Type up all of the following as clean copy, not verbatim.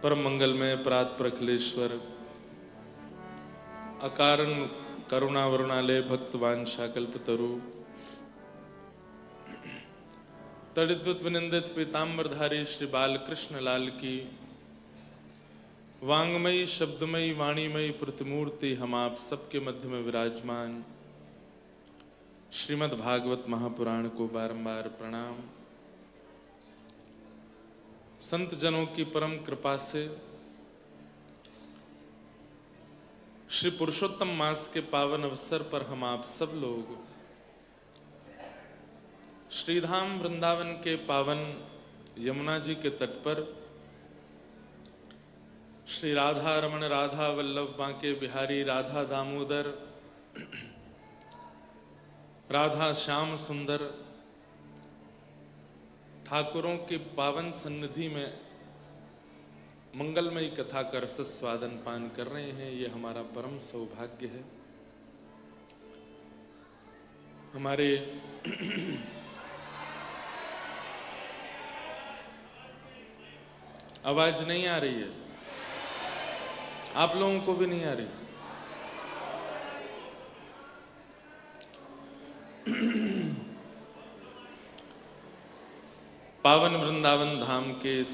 परम मंगलमय प्रात प्रखलेश्वर अकारण करुणा वरुणालय भक्तवांछा कल्पतरु तड़िद्वत विनिंदित पीताम्बरधारी श्री बालकृष्ण लाल की वांगमयी शब्दमयी वाणीमयी प्रतिमूर्ति हम आप सबके मध्य में विराजमान श्रीमद् भागवत महापुराण को बारंबार प्रणाम। संत जनों की परम कृपा से श्री पुरुषोत्तम मास के पावन अवसर पर हम आप सब लोग श्रीधाम वृंदावन के पावन यमुना जी के तट पर श्री राधा रमण राधा वल्लभ बांके बिहारी राधा दामोदर राधा श्याम सुंदर ठाकुरों की पावन सन्निधि में मंगलमयी कथा का रस स्वादन पान कर रहे हैं। ये हमारा परम सौभाग्य है। हमारे आवाज नहीं आ रही है, आप लोगों को भी नहीं आ रही। पावन वृंदावन धाम के इस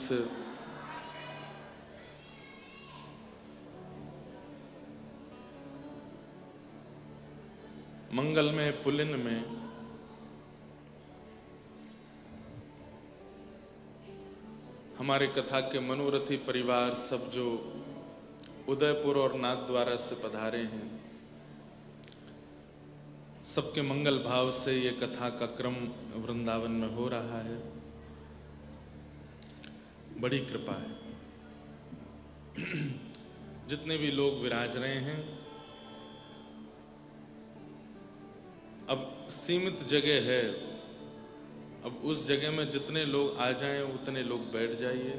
मंगलमय पुलिन में हमारे कथा के मनोरथी परिवार सब जो उदयपुर और नाथद्वारा से पधारे हैं, सबके मंगल भाव से ये कथा का क्रम वृंदावन में हो रहा है। बड़ी कृपा है। जितने भी लोग विराज रहे हैं, अब सीमित जगह है, अब उस जगह में जितने लोग आ जाएं उतने लोग बैठ जाइए।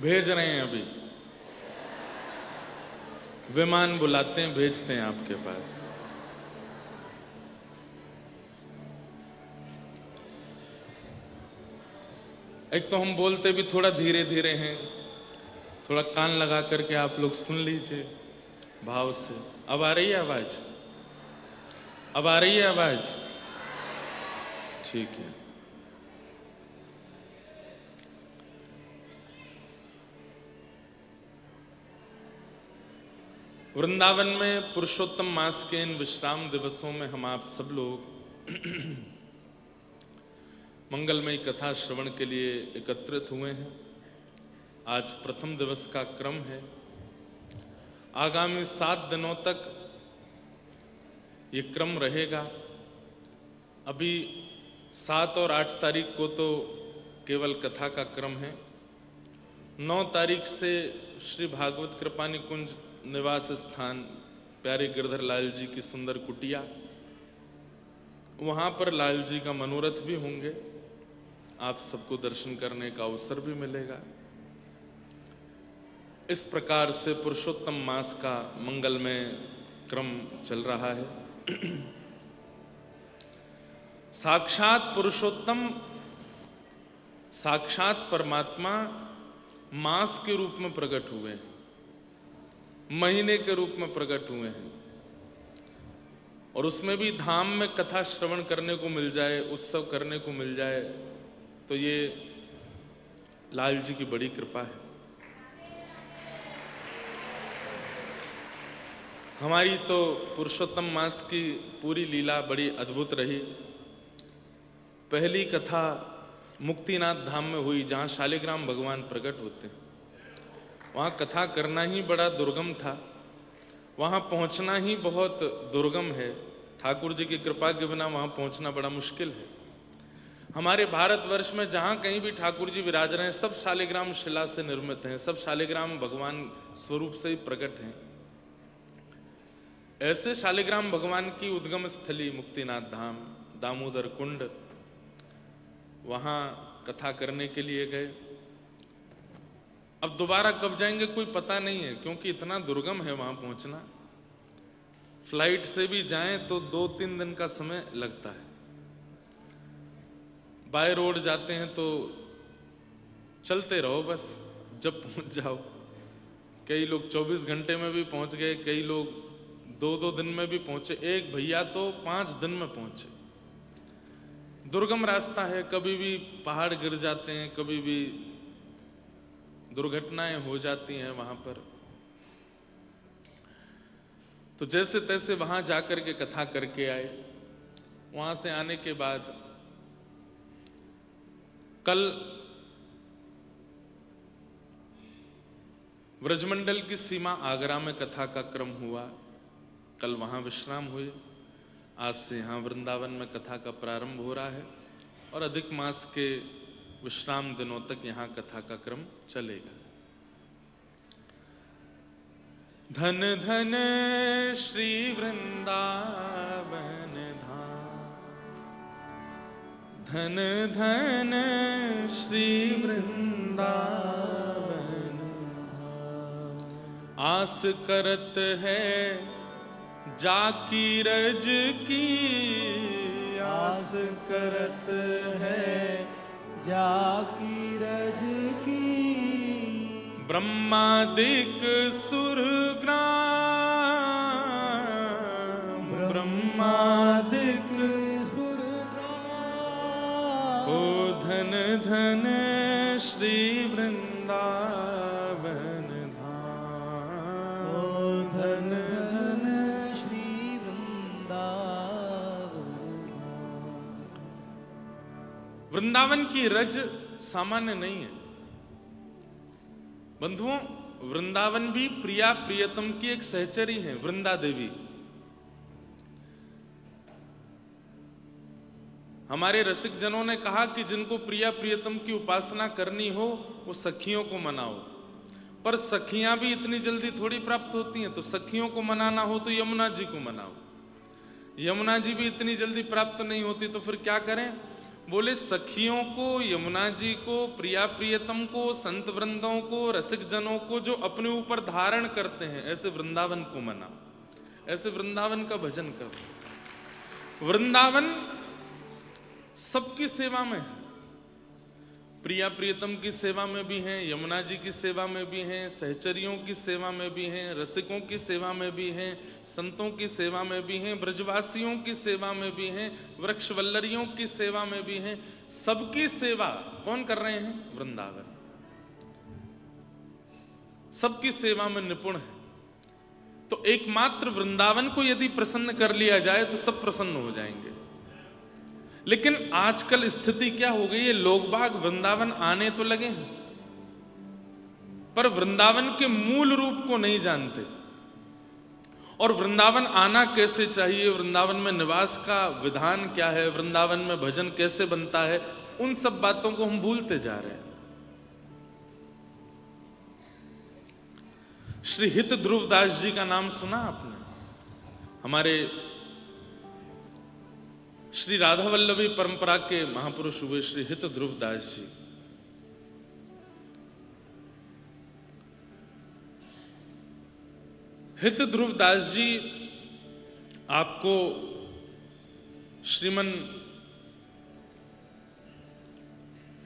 भेज रहे हैं, अभी विमान बुलाते हैं, भेजते हैं आपके पास। एक तो हम बोलते भी थोड़ा धीरे धीरे हैं, थोड़ा कान लगा करके आप लोग सुन लीजिए भाव से। अब आ रही है आवाज? अब आ रही है आवाज? ठीक है। वृंदावन में पुरुषोत्तम मास के इन विश्राम दिवसों में हम आप सब लोग मंगलमयी कथा श्रवण के लिए एकत्रित हुए हैं। आज प्रथम दिवस का क्रम है। आगामी 7 दिनों तक ये क्रम रहेगा। अभी 7 और 8 तारीख को तो केवल कथा का क्रम है। 9 तारीख से श्री भागवत कृपा निकुंज निवास स्थान प्यारे गिरधर लाल जी की सुंदर कुटिया, वहां पर लाल जी का मनोरथ भी होंगे। आप सबको दर्शन करने का अवसर भी मिलेगा। इस प्रकार से पुरुषोत्तम मास का मंगलमय क्रम चल रहा है। साक्षात पुरुषोत्तम, साक्षात परमात्मा मास के रूप में प्रकट हुए हैं, महीने के रूप में प्रकट हुए हैं। और उसमें भी धाम में कथा श्रवण करने को मिल जाए, उत्सव करने को मिल जाए, तो ये लाल जी की बड़ी कृपा है। हमारी तो पुरुषोत्तम मास की पूरी लीला बड़ी अद्भुत रही। पहली कथा मुक्तिनाथ धाम में हुई, जहां शालिग्राम भगवान प्रकट होते हैं। वहां कथा करना ही बड़ा दुर्गम था, वहां पहुंचना ही बहुत दुर्गम है। ठाकुर जी की कृपा के बिना वहां पहुंचना बड़ा मुश्किल है। हमारे भारतवर्ष में जहां कहीं भी ठाकुर जी विराज रहे हैं, सब शालिग्राम शिला से निर्मित हैं, सब शालिग्राम भगवान स्वरूप से ही प्रकट हैं। ऐसे शालिग्राम भगवान की उद्गम स्थली मुक्तिनाथ धाम, दामोदर कुंड, वहां कथा करने के लिए गए। अब दोबारा कब जाएंगे कोई पता नहीं है, क्योंकि इतना दुर्गम है वहां पहुंचना। फ्लाइट से भी जाएं तो 2-3 दिन का समय लगता है। बाय रोड जाते हैं तो चलते रहो बस, जब पहुंच जाओ। कई लोग 24 घंटे में भी पहुंच गए, कई लोग 2-2 दिन में भी पहुंचे। एक भैया तो 5 दिन में पहुंचे। दुर्गम रास्ता है, कभी भी पहाड़ गिर जाते हैं, कभी भी दुर्घटनाएं हो जाती हैं वहां पर। तो जैसे तैसे वहां जाकर के कथा करके आए। वहां से आने के बाद कल व्रजमंडल की सीमा आगरा में कथा का क्रम हुआ, कल वहां विश्राम हुए। आज से यहां वृंदावन में कथा का प्रारंभ हो रहा है और अधिक मास के विश्राम दिनों तक यहां कथा का क्रम चलेगा। धन धन श्री वृंदावन धाम, धन धन श्री वृंदावन धाम। आस करत है जाकी रज की, आस करत है जाकी रज की। ब्रह्मादिक सुरग्राम, ब्रह्मादिक सुरग्राम। ओ धन धन श्री वृंदावन धाम, ओ धन धन श्री वृंदावन धाम। वृंदावन की रज सामान्य नहीं है बंधुओं। वृंदावन भी प्रिया प्रियतम की एक सहचरी है, वृंदा देवी। हमारे रसिक जनों ने कहा कि जिनको प्रिया प्रियतम की उपासना करनी हो वो सखियों को मनाओ, पर सखियां भी इतनी जल्दी थोड़ी प्राप्त होती हैं। तो सखियों को मनाना हो तो यमुना जी को मनाओ, यमुना जी भी इतनी जल्दी प्राप्त नहीं होती, तो फिर क्या करें? बोले सखियों को, यमुना जी को, प्रिया प्रियतम को, संत वृंदों को, रसिक जनों को जो अपने ऊपर धारण करते हैं, ऐसे वृंदावन को मनाओ, ऐसे वृंदावन का भजन करो। वृंदावन सबकी सेवा में है, प्रिया प्रियतम की सेवा में भी हैं, यमुना जी की सेवा में भी हैं, सहचरियों की सेवा में भी हैं, रसिकों की सेवा में भी हैं, संतों की सेवा में भी हैं, ब्रजवासियों की सेवा में भी हैं, वृक्षवल्लरियों की सेवा में भी हैं। सबकी सेवा कौन कर रहे हैं? वृंदावन। सबकी सेवा में निपुण है। तो एकमात्र वृंदावन को यदि प्रसन्न कर लिया जाए तो सब प्रसन्न हो जाएंगे। लेकिन आजकल स्थिति क्या हो गई है? लोग बाग वृंदावन आने तो लगे हैं, पर वृंदावन के मूल रूप को नहीं जानते। और वृंदावन आना कैसे चाहिए, वृंदावन में निवास का विधान क्या है, वृंदावन में भजन कैसे बनता है, उन सब बातों को हम भूलते जा रहे हैं। श्री हित ध्रुवदास जी का नाम सुना आपने? हमारे श्री राधा वल्लभी परंपरा के महापुरुष हुए श्री हित ध्रुवदास जी। हित ध्रुवदास जी आपको श्रीमन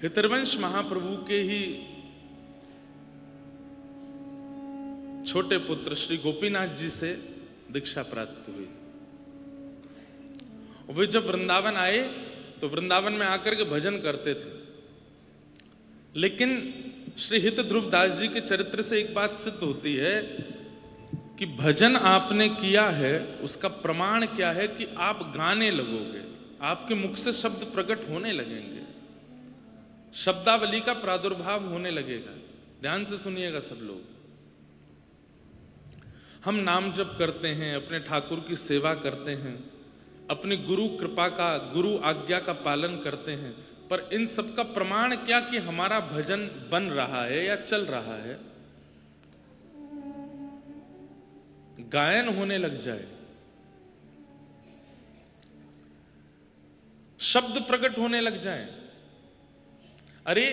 हितरवंश महाप्रभु के ही छोटे पुत्र श्री गोपीनाथ जी से दीक्षा प्राप्त हुई। वे जब वृंदावन आए तो वृंदावन में आकर के भजन करते थे। लेकिन श्री हित ध्रुवदास जी के चरित्र से एक बात सिद्ध होती है कि भजन आपने किया है उसका प्रमाण क्या है कि आप गाने लगोगे, आपके मुख से शब्द प्रकट होने लगेंगे, शब्दावली का प्रादुर्भाव होने लगेगा। ध्यान से सुनिएगा सब लोग। हम नाम जप करते हैं, अपने ठाकुर की सेवा करते हैं, अपनी गुरु कृपा का, गुरु आज्ञा का पालन करते हैं, पर इन सब का प्रमाण क्या कि हमारा भजन बन रहा है या चल रहा है? गायन होने लग जाए, शब्द प्रकट होने लग जाए। अरे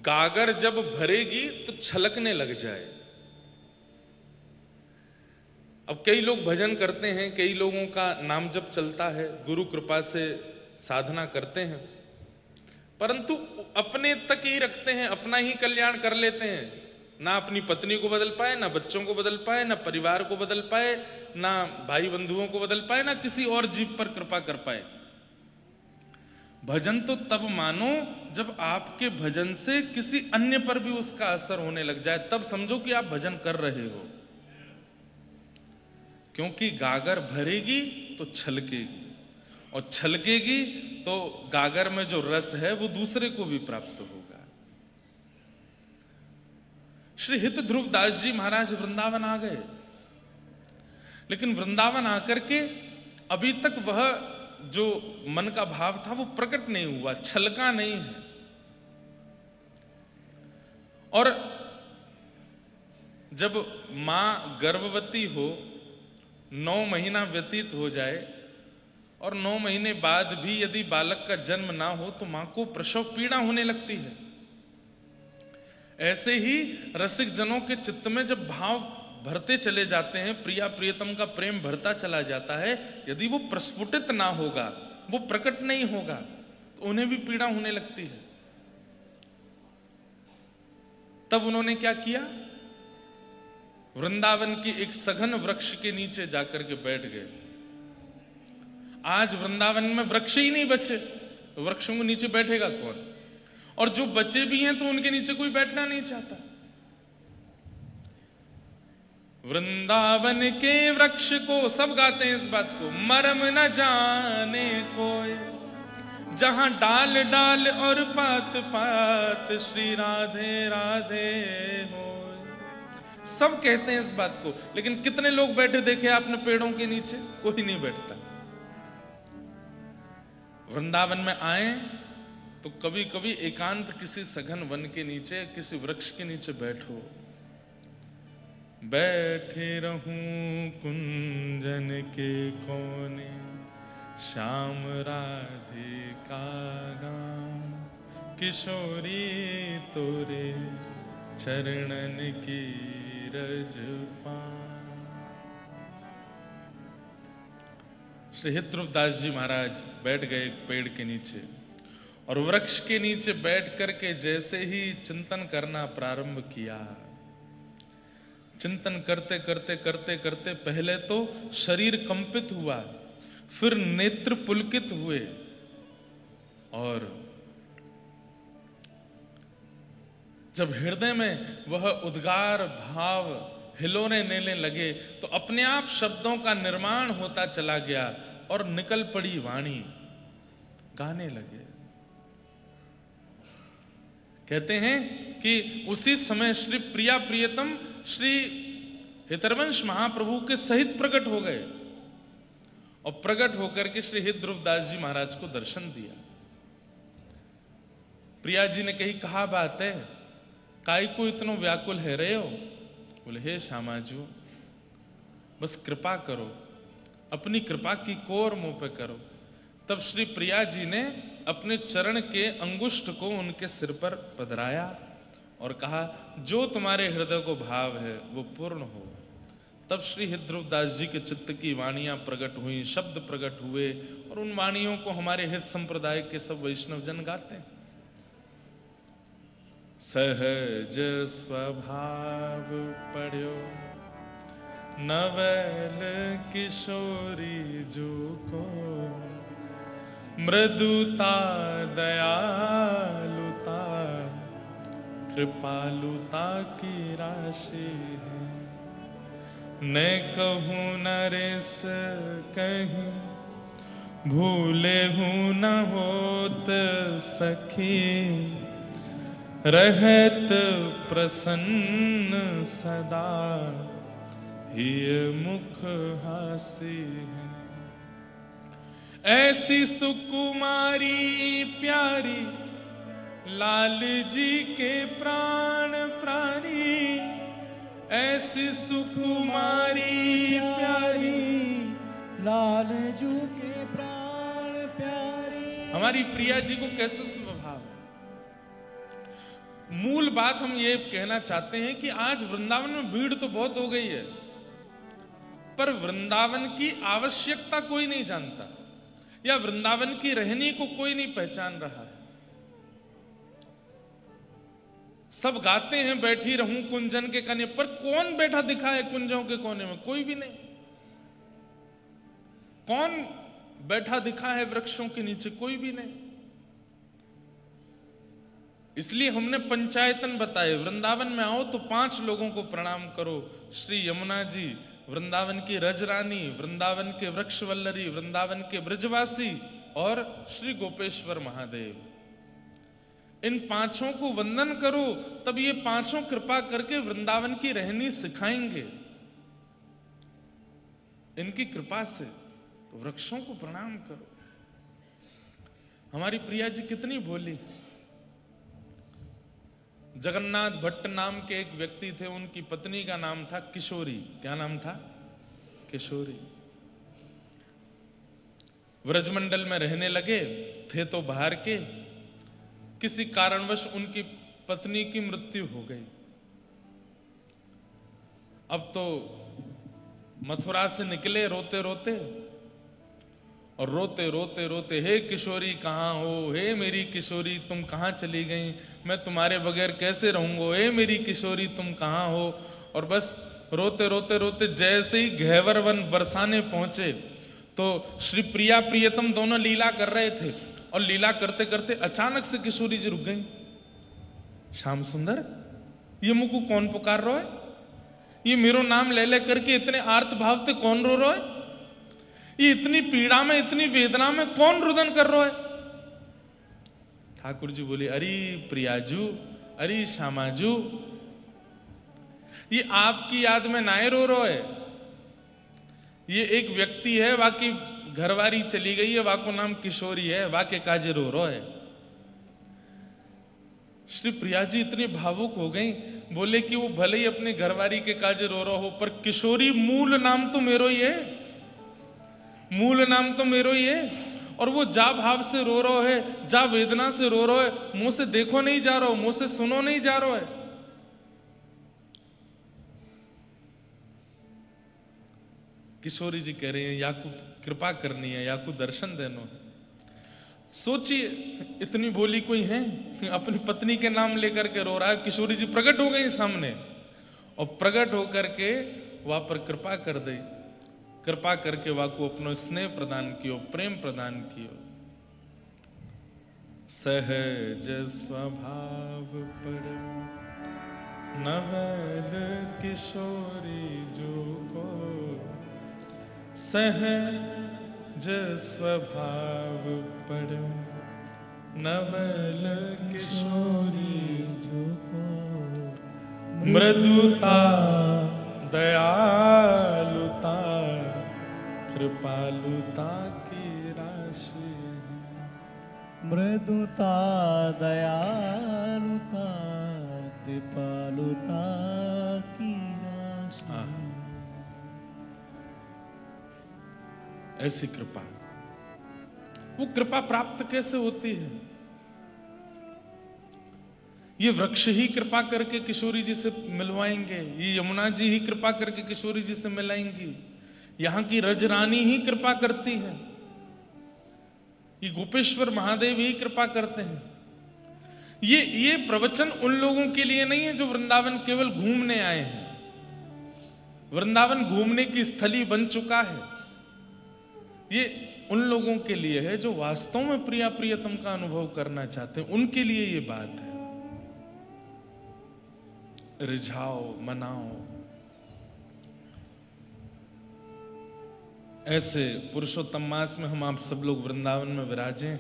गागर जब भरेगी तो छलकने लग जाए। अब कई लोग भजन करते हैं, कई लोगों का नाम जप चलता है, गुरु कृपा से साधना करते हैं, परंतु अपने तक ही रखते हैं, अपना ही कल्याण कर लेते हैं। ना अपनी पत्नी को बदल पाए, ना बच्चों को बदल पाए, ना परिवार को बदल पाए, ना भाई बंधुओं को बदल पाए, ना किसी और जीव पर कृपा कर पाए। भजन तो तब मानो जब आपके भजन से किसी अन्य पर भी उसका असर होने लग जाए, तब समझो कि आप भजन कर रहे हो। क्योंकि गागर भरेगी तो छलकेगी, और छलकेगी तो गागर में जो रस है वो दूसरे को भी प्राप्त होगा। श्री हित ध्रुव दास जी महाराज वृंदावन आ गए, लेकिन वृंदावन आकर के अभी तक वह जो मन का भाव था वो प्रकट नहीं हुआ, छलका नहीं है। और जब मां गर्भवती हो, 9 महीना व्यतीत हो जाए और 9 महीने बाद भी यदि बालक का जन्म ना हो तो मां को प्रसव पीड़ा होने लगती है। ऐसे ही रसिक जनों के चित्त में जब भाव भरते चले जाते हैं, प्रिया प्रियतम का प्रेम भरता चला जाता है, यदि वो प्रस्फुटित ना होगा, वो प्रकट नहीं होगा, तो उन्हें भी पीड़ा होने लगती है। तब उन्होंने क्या किया? वृंदावन की एक सघन वृक्ष के नीचे जाकर के बैठ गए। आज वृंदावन में वृक्ष ही नहीं बचे, वृक्षों के नीचे बैठेगा कौन? और जो बचे भी हैं तो उनके नीचे कोई बैठना नहीं चाहता। वृंदावन के वृक्ष को, सब गाते हैं इस बात को, मरम न जाने कोई, जहां डाल डाल और पात पात श्री राधे राधे हो। सब कहते हैं इस बात को, लेकिन कितने लोग बैठे देखे आपने पेड़ों के नीचे? कोई नहीं बैठता। वृंदावन में आए तो कभी कभी एकांत किसी सघन वन के नीचे, किसी वृक्ष के नीचे बैठो। बैठे रहूं कुंजन के कोने, श्याम राधिका गाम, किशोरी तोरे चरणन की रज पान। श्री हित ध्रुव दास जी महाराज बैठ गए एक पेड़ के नीचे, और वृक्ष के नीचे बैठ करके जैसे ही चिंतन करना प्रारंभ किया, चिंतन करते करते करते करते पहले तो शरीर कंपित हुआ, फिर नेत्र पुलकित हुए, और जब हृदय में वह उद्गार भाव हिलोने लेने लगे तो अपने आप शब्दों का निर्माण होता चला गया और निकल पड़ी वाणी, गाने लगे। कहते हैं कि उसी समय श्री प्रिया प्रियतम श्री हितरवंश महाप्रभु के सहित प्रकट हो गए, और प्रकट होकर के श्री हित ध्रुव दास जी महाराज को दर्शन दिया। प्रिया जी ने कही, कहा बात है, काई को इतनो व्याकुल है रहे हो? बोले, हे श्यामाजू, बस कृपा करो, अपनी कृपा की कोर मुंह पे करो। तब श्री प्रिया जी ने अपने चरण के अंगुष्ठ को उनके सिर पर पधराया और कहा, जो तुम्हारे हृदय को भाव है वो पूर्ण हो। तब श्री हित ध्रुव दास जी के चित्त की वाणियां प्रकट हुई, शब्द प्रकट हुए, और उन वाणियों को हमारे हित संप्रदाय के सब वैष्णव जन गाते हैं। सहज स्वभाव पढ़्यो नवल किशोरी जो को, मृदुता दयालुता कृपालुता की राशि है। न कहूँ नरेश कहीं, भूले हूँ न होत सखी, रहत प्रसन्न सदा हिय मुख हासी है। ऐसी सुकुमारी प्यारी लाल जी के प्राण प्राणी, ऐसी सुकुमारी प्यारी लाल जू के प्राण प्यारी। हमारी प्रिया जी को कैसे स्वभाव है? मूल बात हम ये कहना चाहते हैं कि आज वृंदावन में भीड़ तो बहुत हो गई है, पर वृंदावन की आवश्यकता कोई नहीं जानता, या वृंदावन की रहनी को कोई नहीं पहचान रहा है। सब गाते हैं बैठी रहूं कुंजन के कोने पर, कौन बैठा दिखा है कुंजों के कोने में? कोई भी नहीं। कौन बैठा दिखा है वृक्षों के नीचे? कोई भी नहीं। इसलिए हमने पंचायतन बताए, वृंदावन में आओ तो 5 लोगों को प्रणाम करो। श्री यमुना जी, वृंदावन की रजरानी, वृंदावन के वृक्षवल्लरी, वृंदावन के ब्रजवासी और श्री गोपेश्वर महादेव। इन 5 को वंदन करो, तब ये 5 कृपा करके वृंदावन की रहनी सिखाएंगे। इनकी कृपा से तो वृक्षों को प्रणाम करो। हमारी प्रिया जी कितनी भोली। जगन्नाथ भट्ट नाम के एक व्यक्ति थे, उनकी पत्नी का नाम था किशोरी। क्या नाम था? किशोरी। व्रजमंडल में रहने लगे थे तो बाहर के, किसी कारणवश उनकी पत्नी की मृत्यु हो गई। अब तो मथुरा से निकले रोते रोते, और रोते रोते रोते, हे किशोरी कहाँ हो, हे मेरी किशोरी तुम कहाँ चली गई, मैं तुम्हारे बगैर कैसे रहूंगा, हे मेरी किशोरी तुम कहाँ हो। और बस रोते रोते रोते जैसे ही घेवर वन बरसाने पहुंचे तो श्री प्रिया प्रियतम दोनों लीला कर रहे थे, और लीला करते करते अचानक से किशोरी जी रुक गई। श्याम सुंदर, ये मुझको कौन पुकार रहा है? ये मेरो नाम ले ले करके इतने आर्त भाव से कौन रो रहा है? ये इतनी पीड़ा में, इतनी वेदना में कौन रुदन कर रहा है? ठाकुर जी बोले, अरे प्रियाजू, अरे श्यामाजू, ये आपकी याद में नाय रो रहा है। ये एक व्यक्ति है, वाकी घरवारी चली गई है, वाको नाम किशोरी है, वाके काजे रो रहा है। श्री प्रिया जी इतनी भावुक हो गई, बोले कि वो भले ही अपने घरवारी के काजे रो रहा हो, पर किशोरी मूल नाम तो मेरो ही है, मूल नाम तो मेरो ही है। और वो जा भाव से रो रहा है, जा वेदना से रो रहा है, मुंह से देखो नहीं जा रहा हो, मुंह से सुनो नहीं जा रहा है। किशोरी जी कह रहे हैं, याकू कृपा करनी है, याकू दर्शन देना है। सोचिए, इतनी भोली कोई है, अपनी पत्नी के नाम लेकर के रो रहा है। किशोरी जी प्रकट हो गई सामने, और प्रकट होकर के वहां पर कृपा कर दी। कृपा करके वाको अपनो स्नेह प्रदान कियो, प्रेम प्रदान कियो। सहज स्वभाव पर नवल किशोरी जो को, सहज स्वभाव पर नवल किशोरी जो को, मृदुता दयालुता कृपालुता की राशि, मृदुता दयालुता कृपालुता की राशि। ऐसी कृपा, वो कृपा प्राप्त कैसे होती है? ये वृक्ष ही कृपा करके किशोरी जी से मिलवाएंगे, ये यमुना जी ही कृपा करके किशोरी जी से मिलाएंगी, यहां की रजरानी ही कृपा करती है, ये गोपेश्वर महादेव ही कृपा करते हैं। ये प्रवचन उन लोगों के लिए नहीं है जो वृंदावन केवल घूमने आए हैं। वृंदावन घूमने की स्थली बन चुका है। ये उन लोगों के लिए है जो वास्तव में प्रिया प्रियतम का अनुभव करना चाहते हैं, उनके लिए ये बात है। रिझाओ, मनाओ। ऐसे पुरुषोत्तम मास में हम आप सब लोग वृंदावन में विराजें,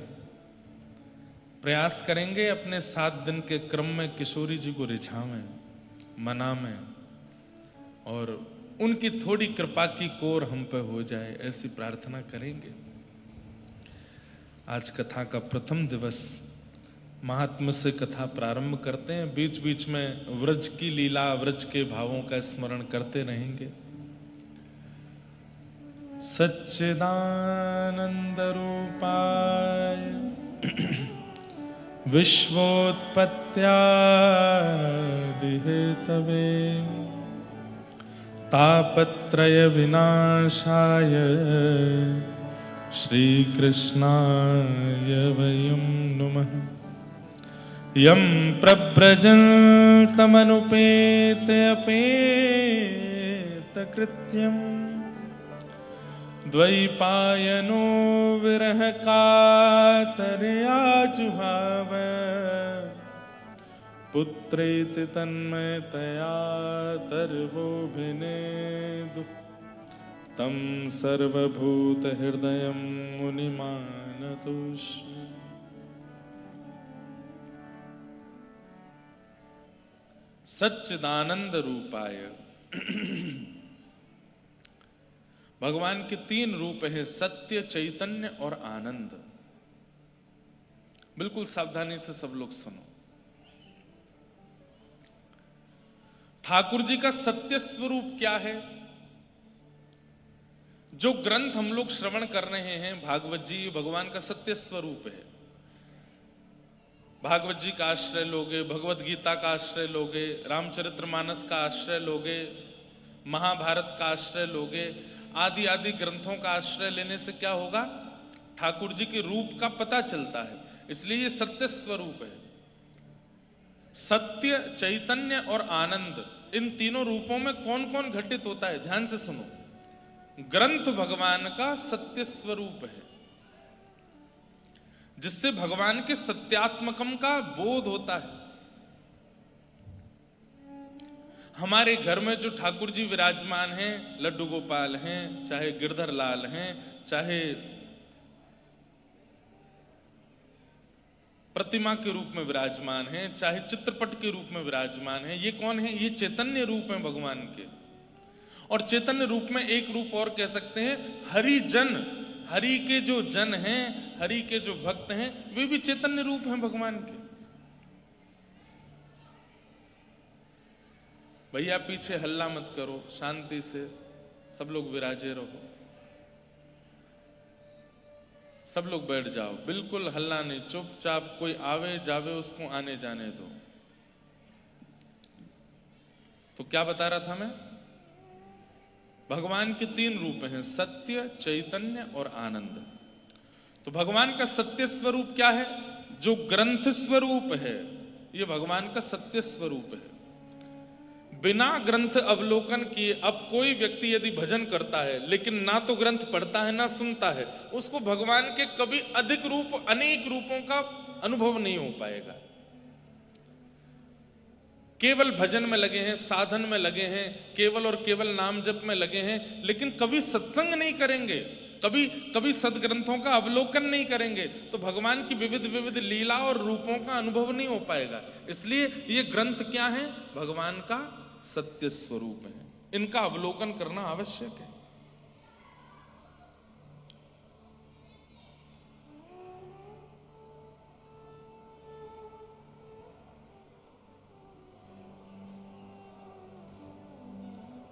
प्रयास करेंगे अपने 7 दिन के क्रम में किशोरी जी को रिझावें, मनावें, और उनकी थोड़ी कृपा की कोर हम पे हो जाए, ऐसी प्रार्थना करेंगे। आज कथा का प्रथम दिवस, महात्मा से कथा प्रारंभ करते हैं। बीच बीच में व्रज की लीला, व्रज के भावों का स्मरण करते रहेंगे। सच्चिदानंद रूपाय विश्वोत्पत्त्यादिहेतवे तापत्रय विनाशाय श्रीकृष्णाय वयं नुमः। यं प्रव्रजन्तमनुपेतयपेतकृत्यम् द्वैपायनो विरह कातरया जुहाव पुत्रेति तन्मयतया तर्वोऽभिनेदु तं सर्वभूतहृदयं मुनिमानतोऽस्मि। सच्चिदानंद रूपाय भगवान के 3 रूप हैं, सत्य, चैतन्य और आनंद। बिल्कुल सावधानी से सब लोग सुनो। ठाकुर जी का सत्य स्वरूप क्या है? जो ग्रंथ हम लोग श्रवण कर रहे हैं, भागवत जी, भगवान का सत्य स्वरूप है। भागवत जी का आश्रय लोगे, भगवत गीता का आश्रय लोगे, रामचरितमानस का आश्रय लोगे, महाभारत का आश्रय लोगे, आदि आदि ग्रंथों का आश्रय लेने से क्या होगा? ठाकुर जी के रूप का पता चलता है। इसलिए ये सत्य स्वरूप है। सत्य, चैतन्य और आनंद, इन तीनों रूपों में कौन कौन घटित होता है? ध्यान से सुनो। ग्रंथ भगवान का सत्य स्वरूप है, जिससे भगवान के सत्यात्मकम का बोध होता है। हमारे घर में जो ठाकुर जी विराजमान हैं, लड्डू गोपाल हैं, चाहे गिरधर लाल हैं, चाहे प्रतिमा के रूप में विराजमान हैं, चाहे चित्रपट के रूप में विराजमान हैं, ये कौन है? ये चैतन्य रूप हैं भगवान के। और चैतन्य रूप में एक रूप और कह सकते हैं, हरिजन। हरि के जो जन हैं, हरि के जो भक्त हैं, वे भी चैतन्य रूप हैं भगवान के। भैया पीछे हल्ला मत करो, शांति से सब लोग विराजे रहो। सब लोग बैठ जाओ, बिल्कुल हल्ला नहीं, चुपचाप। कोई आवे जावे उसको आने जाने दो। तो क्या बता रहा था मैं? भगवान के 3 रूप हैं, सत्य, चैतन्य और आनंद। तो भगवान का सत्य स्वरूप क्या है? जो ग्रंथ स्वरूप है, ये भगवान का सत्य स्वरूप है। बिना ग्रंथ अवलोकन किए अब कोई व्यक्ति यदि भजन करता है, लेकिन ना तो ग्रंथ पढ़ता है ना सुनता है, उसको भगवान के कभी अधिक रूप, अनेक रूपों का अनुभव नहीं हो पाएगा। केवल भजन में लगे हैं, साधन में लगे हैं, केवल और केवल नाम जप में लगे हैं, लेकिन कभी सत्संग नहीं करेंगे, कभी सदग्रंथों का अवलोकन नहीं करेंगे, तो भगवान की विविध विविध लीला और रूपों का अनुभव नहीं हो पाएगा। इसलिए ये ग्रंथ क्या है? भगवान का सत्य स्वरूप है। इनका अवलोकन करना आवश्यक है।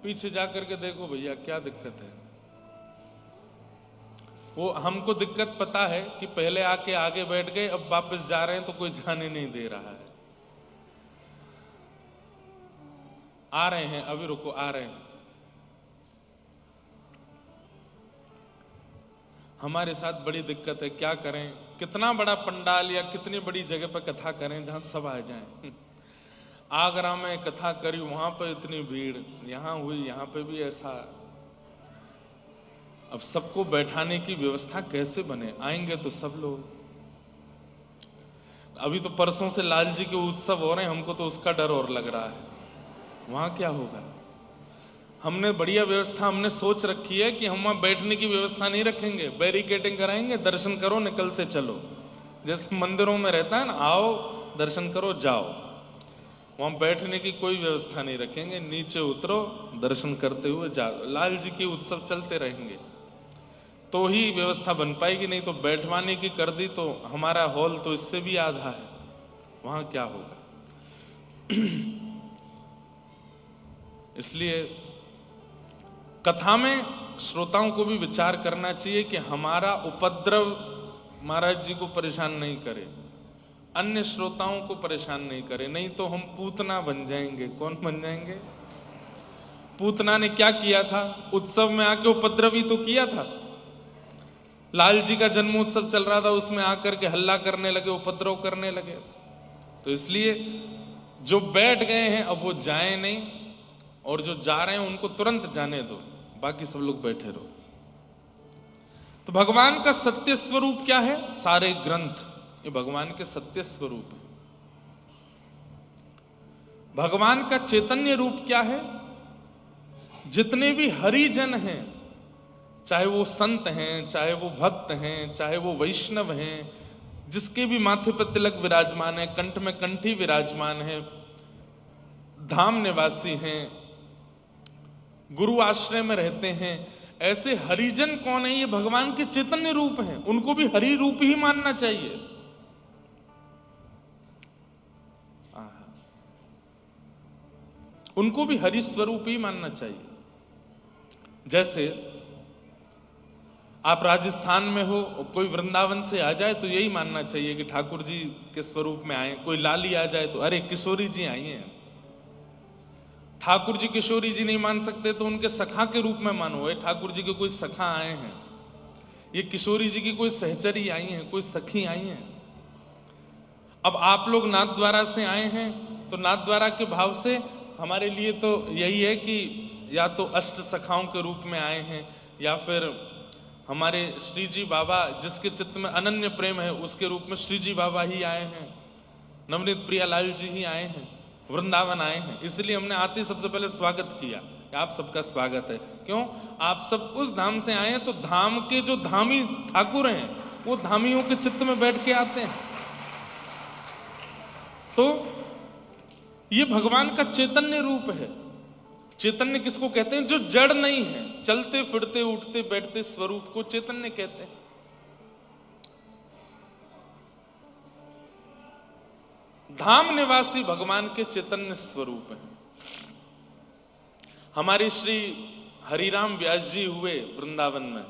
पीछे जाकर के देखो भैया, क्या दिक्कत है? वो हमको दिक्कत पता है कि पहले आके आगे बैठ गए, अब वापस जा रहे हैं तो कोई जाने नहीं दे रहा है। आ रहे हैं, अभी रुको, आ रहे हैं। हमारे साथ बड़ी दिक्कत है, क्या करें? कितना बड़ा पंडाल या कितनी बड़ी जगह पर कथा करें जहां सब आ जाएं? आगरा में कथा करी, वहां पर इतनी भीड़, यहां हुई, यहां पे भी ऐसा। अब सबको बैठाने की व्यवस्था कैसे बने? आएंगे तो सब लोग। अभी तो परसों से लाल जी के उत्सव हो रहे हैं, हमको तो उसका डर और लग रहा है, वहां क्या होगा। हमने बढ़िया व्यवस्था हमने सोच रखी है कि हम वहां बैठने की व्यवस्था नहीं रखेंगे, बैरिकेडिंग कराएंगे, दर्शन करो निकलते चलो। जैसे मंदिरों में रहता है ना, आओ दर्शन करो जाओ। वहां बैठने की कोई व्यवस्था नहीं रखेंगे, नीचे उतरो दर्शन करते हुए जाओ। लाल जी के उत्सव चलते रहेंगे तो ही व्यवस्था बन पाएगी, नहीं तो बैठवाने की कर दी तो हमारा हॉल तो इससे भी आधा है, वहां क्या होगा। इसलिए कथा में श्रोताओं को भी विचार करना चाहिए कि हमारा उपद्रव महाराज जी को परेशान नहीं करे, अन्य श्रोताओं को परेशान नहीं करें, नहीं तो हम पूतना बन जाएंगे। कौन बन जाएंगे? पूतना ने क्या किया था? उत्सव में आके उपद्रवी तो किया था। लाल जी का जन्मोत्सव चल रहा था, उसमें आकर के हल्ला करने लगे, उपद्रव करने लगे। तो इसलिए जो बैठ गए हैं अब वो जाए नहीं, और जो जा रहे हैं उनको तुरंत जाने दो, बाकी सब लोग बैठे रहो। तो भगवान का सत्य स्वरूप क्या है? सारे ग्रंथ ये भगवान के सत्य स्वरूप है। भगवान का चैतन्य रूप क्या है? जितने भी हरिजन हैं, चाहे वो संत हैं, चाहे वो भक्त हैं, चाहे वो वैष्णव हैं, जिसके भी माथे पर तिलक विराजमान है, कंठ में कंठी विराजमान है, धाम निवासी हैं, गुरु आश्रय में रहते हैं, ऐसे हरिजन कौन है? ये भगवान के चैतन्य रूप हैं। उनको भी हरि रूप ही मानना चाहिए। उनको भी हरि स्वरूप ही मानना चाहिए। जैसे आप राजस्थान में हो, कोई वृंदावन से आ जाए तो यही मानना चाहिए कि ठाकुर जी के स्वरूप में आए। कोई लाली आ जाए तो अरे किशोरी जी आई हैं। ठाकुर जी किशोरी जी नहीं मान सकते तो उनके सखा के रूप में मानो। ठाकुर जी के कोई सखा आए हैं, ये किशोरी जी की कोई सहचरी आई हैं, कोई सखी आई हैं। अब आप लोग नाथद्वारा से आए हैं तो नाथद्वारा के भाव से हमारे लिए तो यही है कि या तो अष्ट सखाओं के रूप में आए हैं, या फिर हमारे श्री जी बाबा जिसके चित्त में अनन्य प्रेम है उसके रूप में श्री जी बाबा ही आए हैं, नवनीत प्रियालाल जी ही आए हैं, वृंदावन आए हैं। इसलिए हमने आते ही सबसे पहले स्वागत किया कि आप सबका स्वागत है। क्यों? आप सब उस धाम से आए हैं, तो धाम के जो धामी ठाकुर हैं वो धामियों के चित्त में बैठ के आते हैं। तो ये भगवान का चैतन्य रूप है। चैतन्य किसको कहते हैं? जो जड़ नहीं है, चलते फिरते उठते बैठते स्वरूप को चैतन्य कहते हैं। धाम निवासी भगवान के चैतन्य स्वरूप है। हमारे श्री हरिराम व्यास जी हुए वृंदावन में,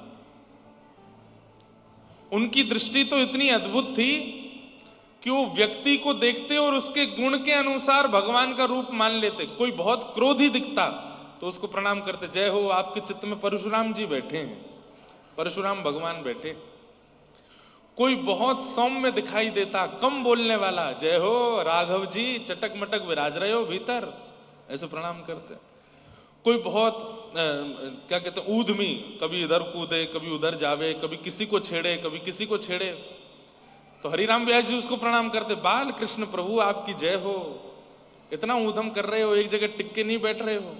उनकी दृष्टि तो इतनी अद्भुत थी कि वो व्यक्ति को देखते और उसके गुण के अनुसार भगवान का रूप मान लेते। कोई बहुत क्रोधी दिखता तो उसको प्रणाम करते, जय हो आपके चित्त में परशुराम जी बैठे हैं, परशुराम भगवान बैठे। कोई बहुत सौम्य दिखाई देता, कम बोलने वाला, जय हो राघव जी चटक मटक विराज रहे हो भीतर, ऐसे प्रणाम करते। कोई बहुत क्या कहते हैं ऊधमी, कभी इधर कूदे कभी उधर जावे, कभी किसी को छेड़े कभी किसी को छेड़े, तो हरिराम व्यास जी उसको प्रणाम करते, बाल कृष्ण प्रभु आपकी जय हो, इतना ऊधम कर रहे हो, एक जगह टिक के नहीं बैठ रहे हो।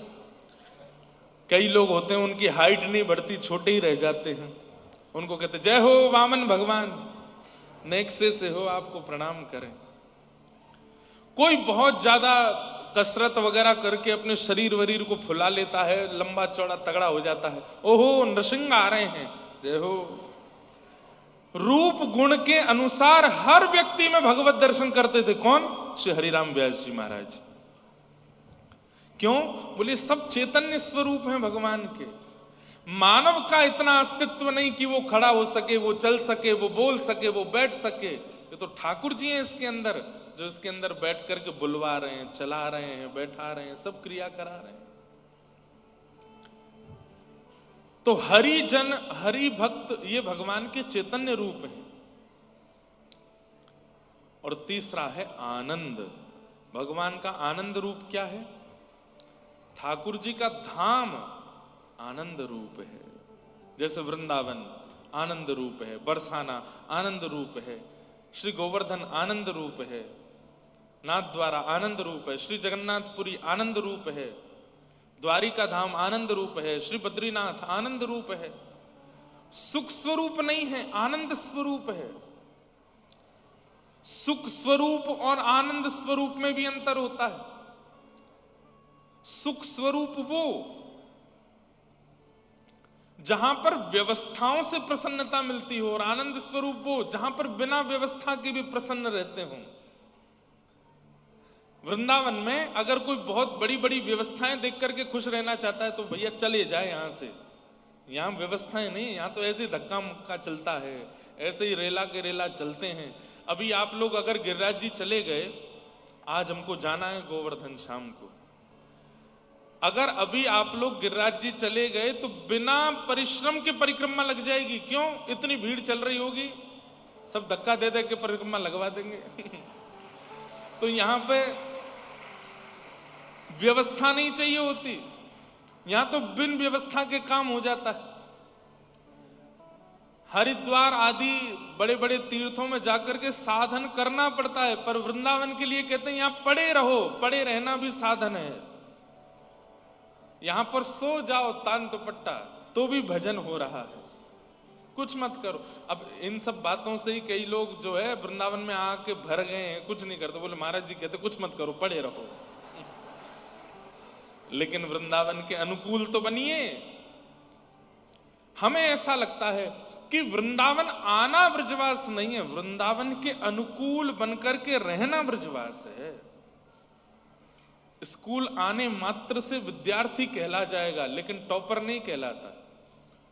कई लोग होते हैं उनकी हाइट नहीं बढ़ती, छोटे ही रह जाते हैं, उनको कहते जय हो वामन भगवान, नेक्से से हो आपको प्रणाम करें। कोई बहुत ज्यादा कसरत वगैरह करके अपने शरीर वरीर को फुला लेता है, लंबा चौड़ा तगड़ा हो जाता है, ओहो नृसिंह आ रहे हैं, जय हो। रूप गुण के अनुसार हर व्यक्ति में भगवत दर्शन करते थे। कौन? श्री हरिराम व्यास जी महाराज। क्यों? बोले सब चैतन्य स्वरूप हैं भगवान के। मानव का इतना अस्तित्व नहीं कि वो खड़ा हो सके, वो चल सके, वो बोल सके, वो बैठ सके। ये तो ठाकुर जी हैं इसके अंदर, जो इसके अंदर बैठ करके बुलवा रहे हैं, चला रहे हैं, बैठा रहे हैं, सब क्रिया करा रहे हैं। तो हरि जन हरि भक्त ये भगवान के चैतन्य रूप है। और तीसरा है आनंद। भगवान का आनंद रूप क्या है? ठाकुर जी का धाम आनंद रूप है। जैसे वृंदावन आनंद रूप है, बरसाना आनंद रूप है, श्री गोवर्धन आनंद रूप है, नाथद्वारा आनंद रूप है, श्री जगन्नाथपुरी आनंद रूप है, द्वारिका धाम आनंद रूप है, श्री बद्रीनाथ आनंद रूप है। सुख स्वरूप नहीं है, आनंद स्वरूप है। सुख स्वरूप और आनंद स्वरूप में भी अंतर होता है। सुख स्वरूप वो जहां पर व्यवस्थाओं से प्रसन्नता मिलती हो, और आनंद स्वरूप वो जहां पर बिना व्यवस्था के भी प्रसन्न रहते हो। वृंदावन में अगर कोई बहुत बड़ी बड़ी व्यवस्थाएं देख करके खुश रहना चाहता है तो भैया चले जाए यहां से। यहां व्यवस्थाएं नहीं, यहां तो ऐसे धक्का मुक्का चलता है, ऐसे ही रेला के रेला चलते हैं। अभी आप लोग अगर गिरिराज जी चले गए, आज हमको जाना है गोवर्धन शाम को, अगर अभी आप लोग गिरिराज जी चले गए तो बिना परिश्रम के परिक्रमा लग जाएगी। क्यों? इतनी भीड़ चल रही होगी, सब धक्का दे दे के परिक्रमा लगवा देंगे। तो यहां पे व्यवस्था नहीं चाहिए होती, यहां तो बिन व्यवस्था के काम हो जाता है। हरिद्वार आदि बड़े बड़े तीर्थों में जाकर के साधन करना पड़ता है, पर वृंदावन के लिए कहते हैं यहां पड़े रहो, पड़े रहना भी साधन है। यहां पर सो जाओ तान दुपट्टा तो भी भजन हो रहा है, कुछ मत करो। अब इन सब बातों से ही कई लोग जो है वृंदावन में आके भर गए हैं, कुछ नहीं करते। बोले महाराज जी कहते कुछ मत करो, पड़े रहो। लेकिन वृंदावन के अनुकूल तो बनिए। हमें ऐसा लगता है कि वृंदावन आना ब्रजवास नहीं है, वृंदावन के अनुकूल बनकर के रहना ब्रजवास है। स्कूल आने मात्र से विद्यार्थी कहला जाएगा, लेकिन टॉपर नहीं कहलाता।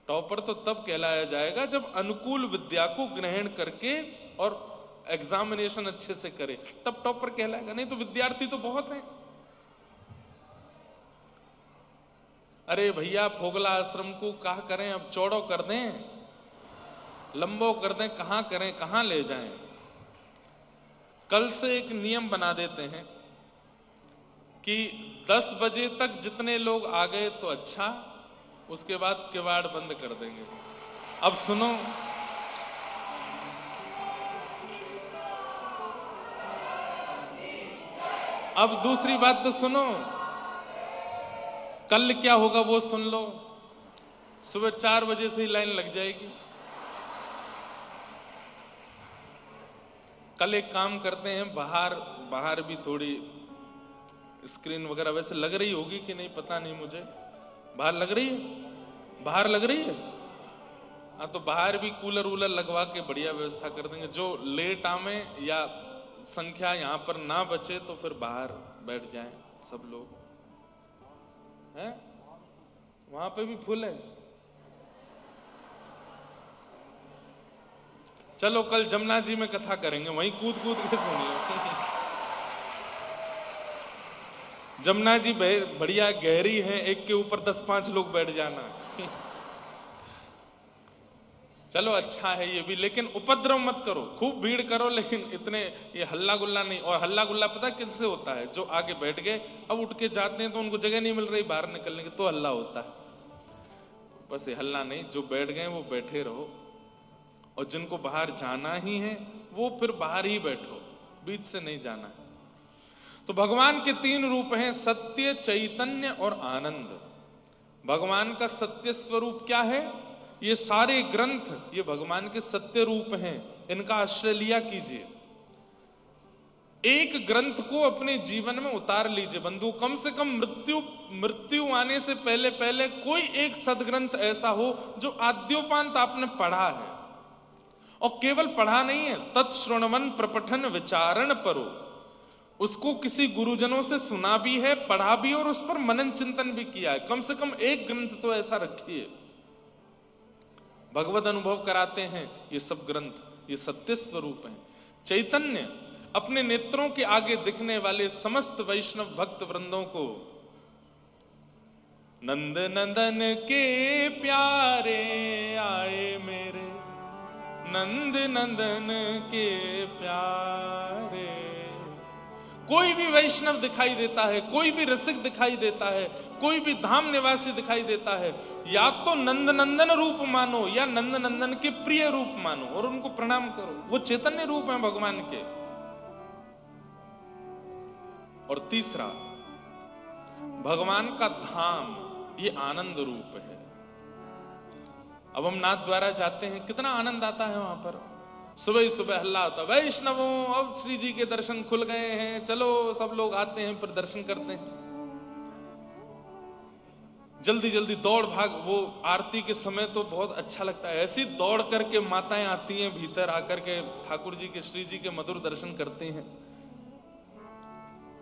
टॉपर तो तब कहलाया जाएगा जब अनुकूल विद्या को ग्रहण करके और एग्जामिनेशन अच्छे से करे, तब टॉपर कहलाएगा। नहीं तो विद्यार्थी तो बहुत हैं। अरे भैया फोगला आश्रम को क्या करें, अब चौड़ो कर दें, लंबो कर दें, कहां करें, कहां ले जाएं। कल से एक नियम बना देते हैं कि 10 बजे तक जितने लोग आ गए तो अच्छा, उसके बाद किवाड़ बंद कर देंगे। अब सुनो, अब दूसरी बात तो सुनो, कल क्या होगा वो सुन लो। सुबह 4 बजे से ही लाइन लग जाएगी। कल एक काम करते हैं, बाहर भी थोड़ी स्क्रीन वगैरह वैसे लग रही होगी कि नहीं पता नहीं मुझे, बाहर लग रही है, बाहर लग रही है। हाँ, तो बाहर भी कूलर वूलर लगवा के बढ़िया व्यवस्था कर देंगे। जो लेट आवे या संख्या यहां पर ना बचे तो फिर बाहर बैठ जाएं सब लोग, हैं? वहां पे भी फुल है। चलो कल जमुना जी में कथा करेंगे, वहीं कूद कूद के सुनिए। जमुना जी बढ़िया गहरी है, एक के ऊपर 10-5 लोग बैठ जाना। चलो अच्छा है ये भी, लेकिन उपद्रव मत करो, खूब भीड़ करो, लेकिन इतने ये हल्ला गुल्ला नहीं। और हल्ला गुल्ला पता किससे होता है? जो आगे बैठ गए, अब उठ के जाते हैं तो उनको जगह नहीं मिल रही बाहर निकलने की, तो हल्ला होता है। बस ये हल्ला नहीं, जो बैठ गए वो बैठे रहो, और जिनको बाहर जाना ही है वो फिर बाहर ही बैठो, बीच से नहीं जाना है। तो भगवान के 3 रूप हैं, सत्य, चैतन्य और आनंद। भगवान का सत्य स्वरूप क्या है? ये सारे ग्रंथ ये भगवान के सत्य रूप हैं, इनका आश्रय लिया कीजिए। एक ग्रंथ को अपने जीवन में उतार लीजिए बंधु। कम से कम मृत्यु आने से पहले पहले कोई एक सदग्रंथ ऐसा हो जो आद्योपांत आपने पढ़ा है, और केवल पढ़ा नहीं है, तत्श्रवण प्रपठन विचारण परो, उसको किसी गुरुजनों से सुना भी है, पढ़ा भी, और उस पर मनन चिंतन भी किया है। कम से कम एक ग्रंथ तो ऐसा रखिए। भगवद अनुभव कराते हैं ये सब ग्रंथ, ये सत्य स्वरूप हैं। चैतन्य अपने नेत्रों के आगे दिखने वाले समस्त वैष्णव भक्त वृंदों को नंद नंदन के प्यारे आए मेरे, नंद नंदन के प्यारे। कोई भी वैष्णव दिखाई देता है, कोई भी रसिक दिखाई देता है, कोई भी धाम निवासी दिखाई देता है, या तो नंद नंदन रूप मानो या नंद नंदन के प्रिय रूप मानो और उनको प्रणाम करो। वो चैतन्य रूप है भगवान के। और तीसरा, भगवान का धाम ये आनंद रूप है। अब हम नाथ द्वारा जाते हैं, कितना आनंद आता है वहां पर। सुबह ही सुबह हल्ला होता, वैष्णवों अब श्री जी के दर्शन खुल गए हैं, चलो सब लोग आते हैं फिर दर्शन करते हैं। जल्दी जल्दी दौड़ भाग। वो आरती के समय तो बहुत अच्छा लगता है, ऐसी दौड़ करके माताएं आती हैं भीतर, आकर के ठाकुर जी के, श्री जी के मधुर दर्शन करते हैं।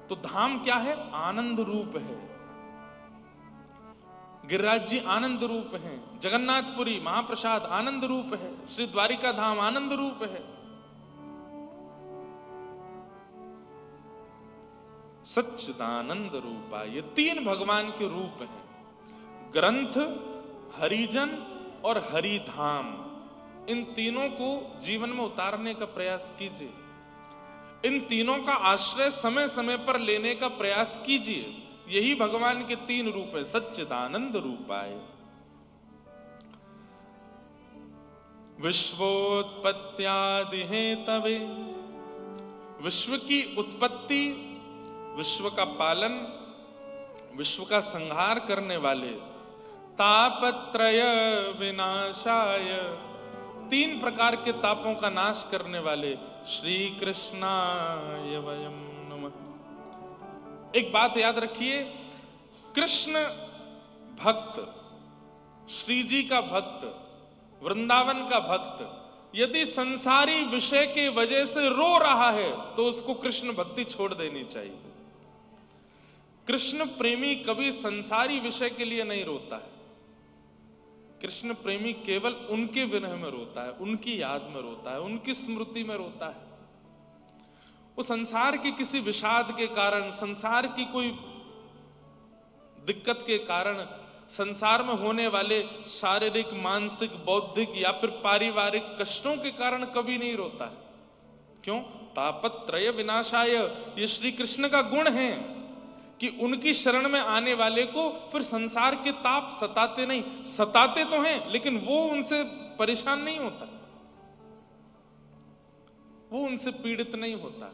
तो धाम क्या है? आनंद रूप है। गिरिराज जी आनंद रूप हैं, जगन्नाथपुरी महाप्रसाद आनंद रूप है, श्री द्वारिका धाम आनंद रूप है। सच्चिदानंद रूपा। ये तीन भगवान के रूप हैं, ग्रंथ, हरिजन और हरिधाम। इन तीनों को जीवन में उतारने का प्रयास कीजिए, इन तीनों का आश्रय समय समय पर लेने का प्रयास कीजिए। यही भगवान के तीन रूप है, सच्चिदानंद रूपाय। विश्वोत्पत्त्यादि हेतवे, विश्व की उत्पत्ति, विश्व का पालन, विश्व का संहार करने वाले, तापत्रय विनाशाय, तीन प्रकार के तापों का नाश करने वाले, श्री कृष्णाय वयम नमः। एक बात याद रखिए, कृष्ण भक्त, श्री जी का भक्त, वृंदावन का भक्त यदि संसारी विषय के वजह से रो रहा है तो उसको कृष्ण भक्ति छोड़ देनी चाहिए। कृष्ण प्रेमी कभी संसारी विषय के लिए नहीं रोता है। कृष्ण प्रेमी केवल उनके विरह में रोता है, उनकी याद में रोता है, उनकी स्मृति में रोता है। वो संसार के किसी विषाद के कारण, संसार की कोई दिक्कत के कारण, संसार में होने वाले शारीरिक, मानसिक, बौद्धिक या फिर पारिवारिक कष्टों के कारण कभी नहीं रोता है। क्यों? तापत्रय विनाशाय, ये श्री कृष्ण का गुण है कि उनकी शरण में आने वाले को फिर संसार के ताप सताते नहीं। सताते तो हैं लेकिन वो उनसे परेशान नहीं होता, वो उनसे पीड़ित नहीं होता।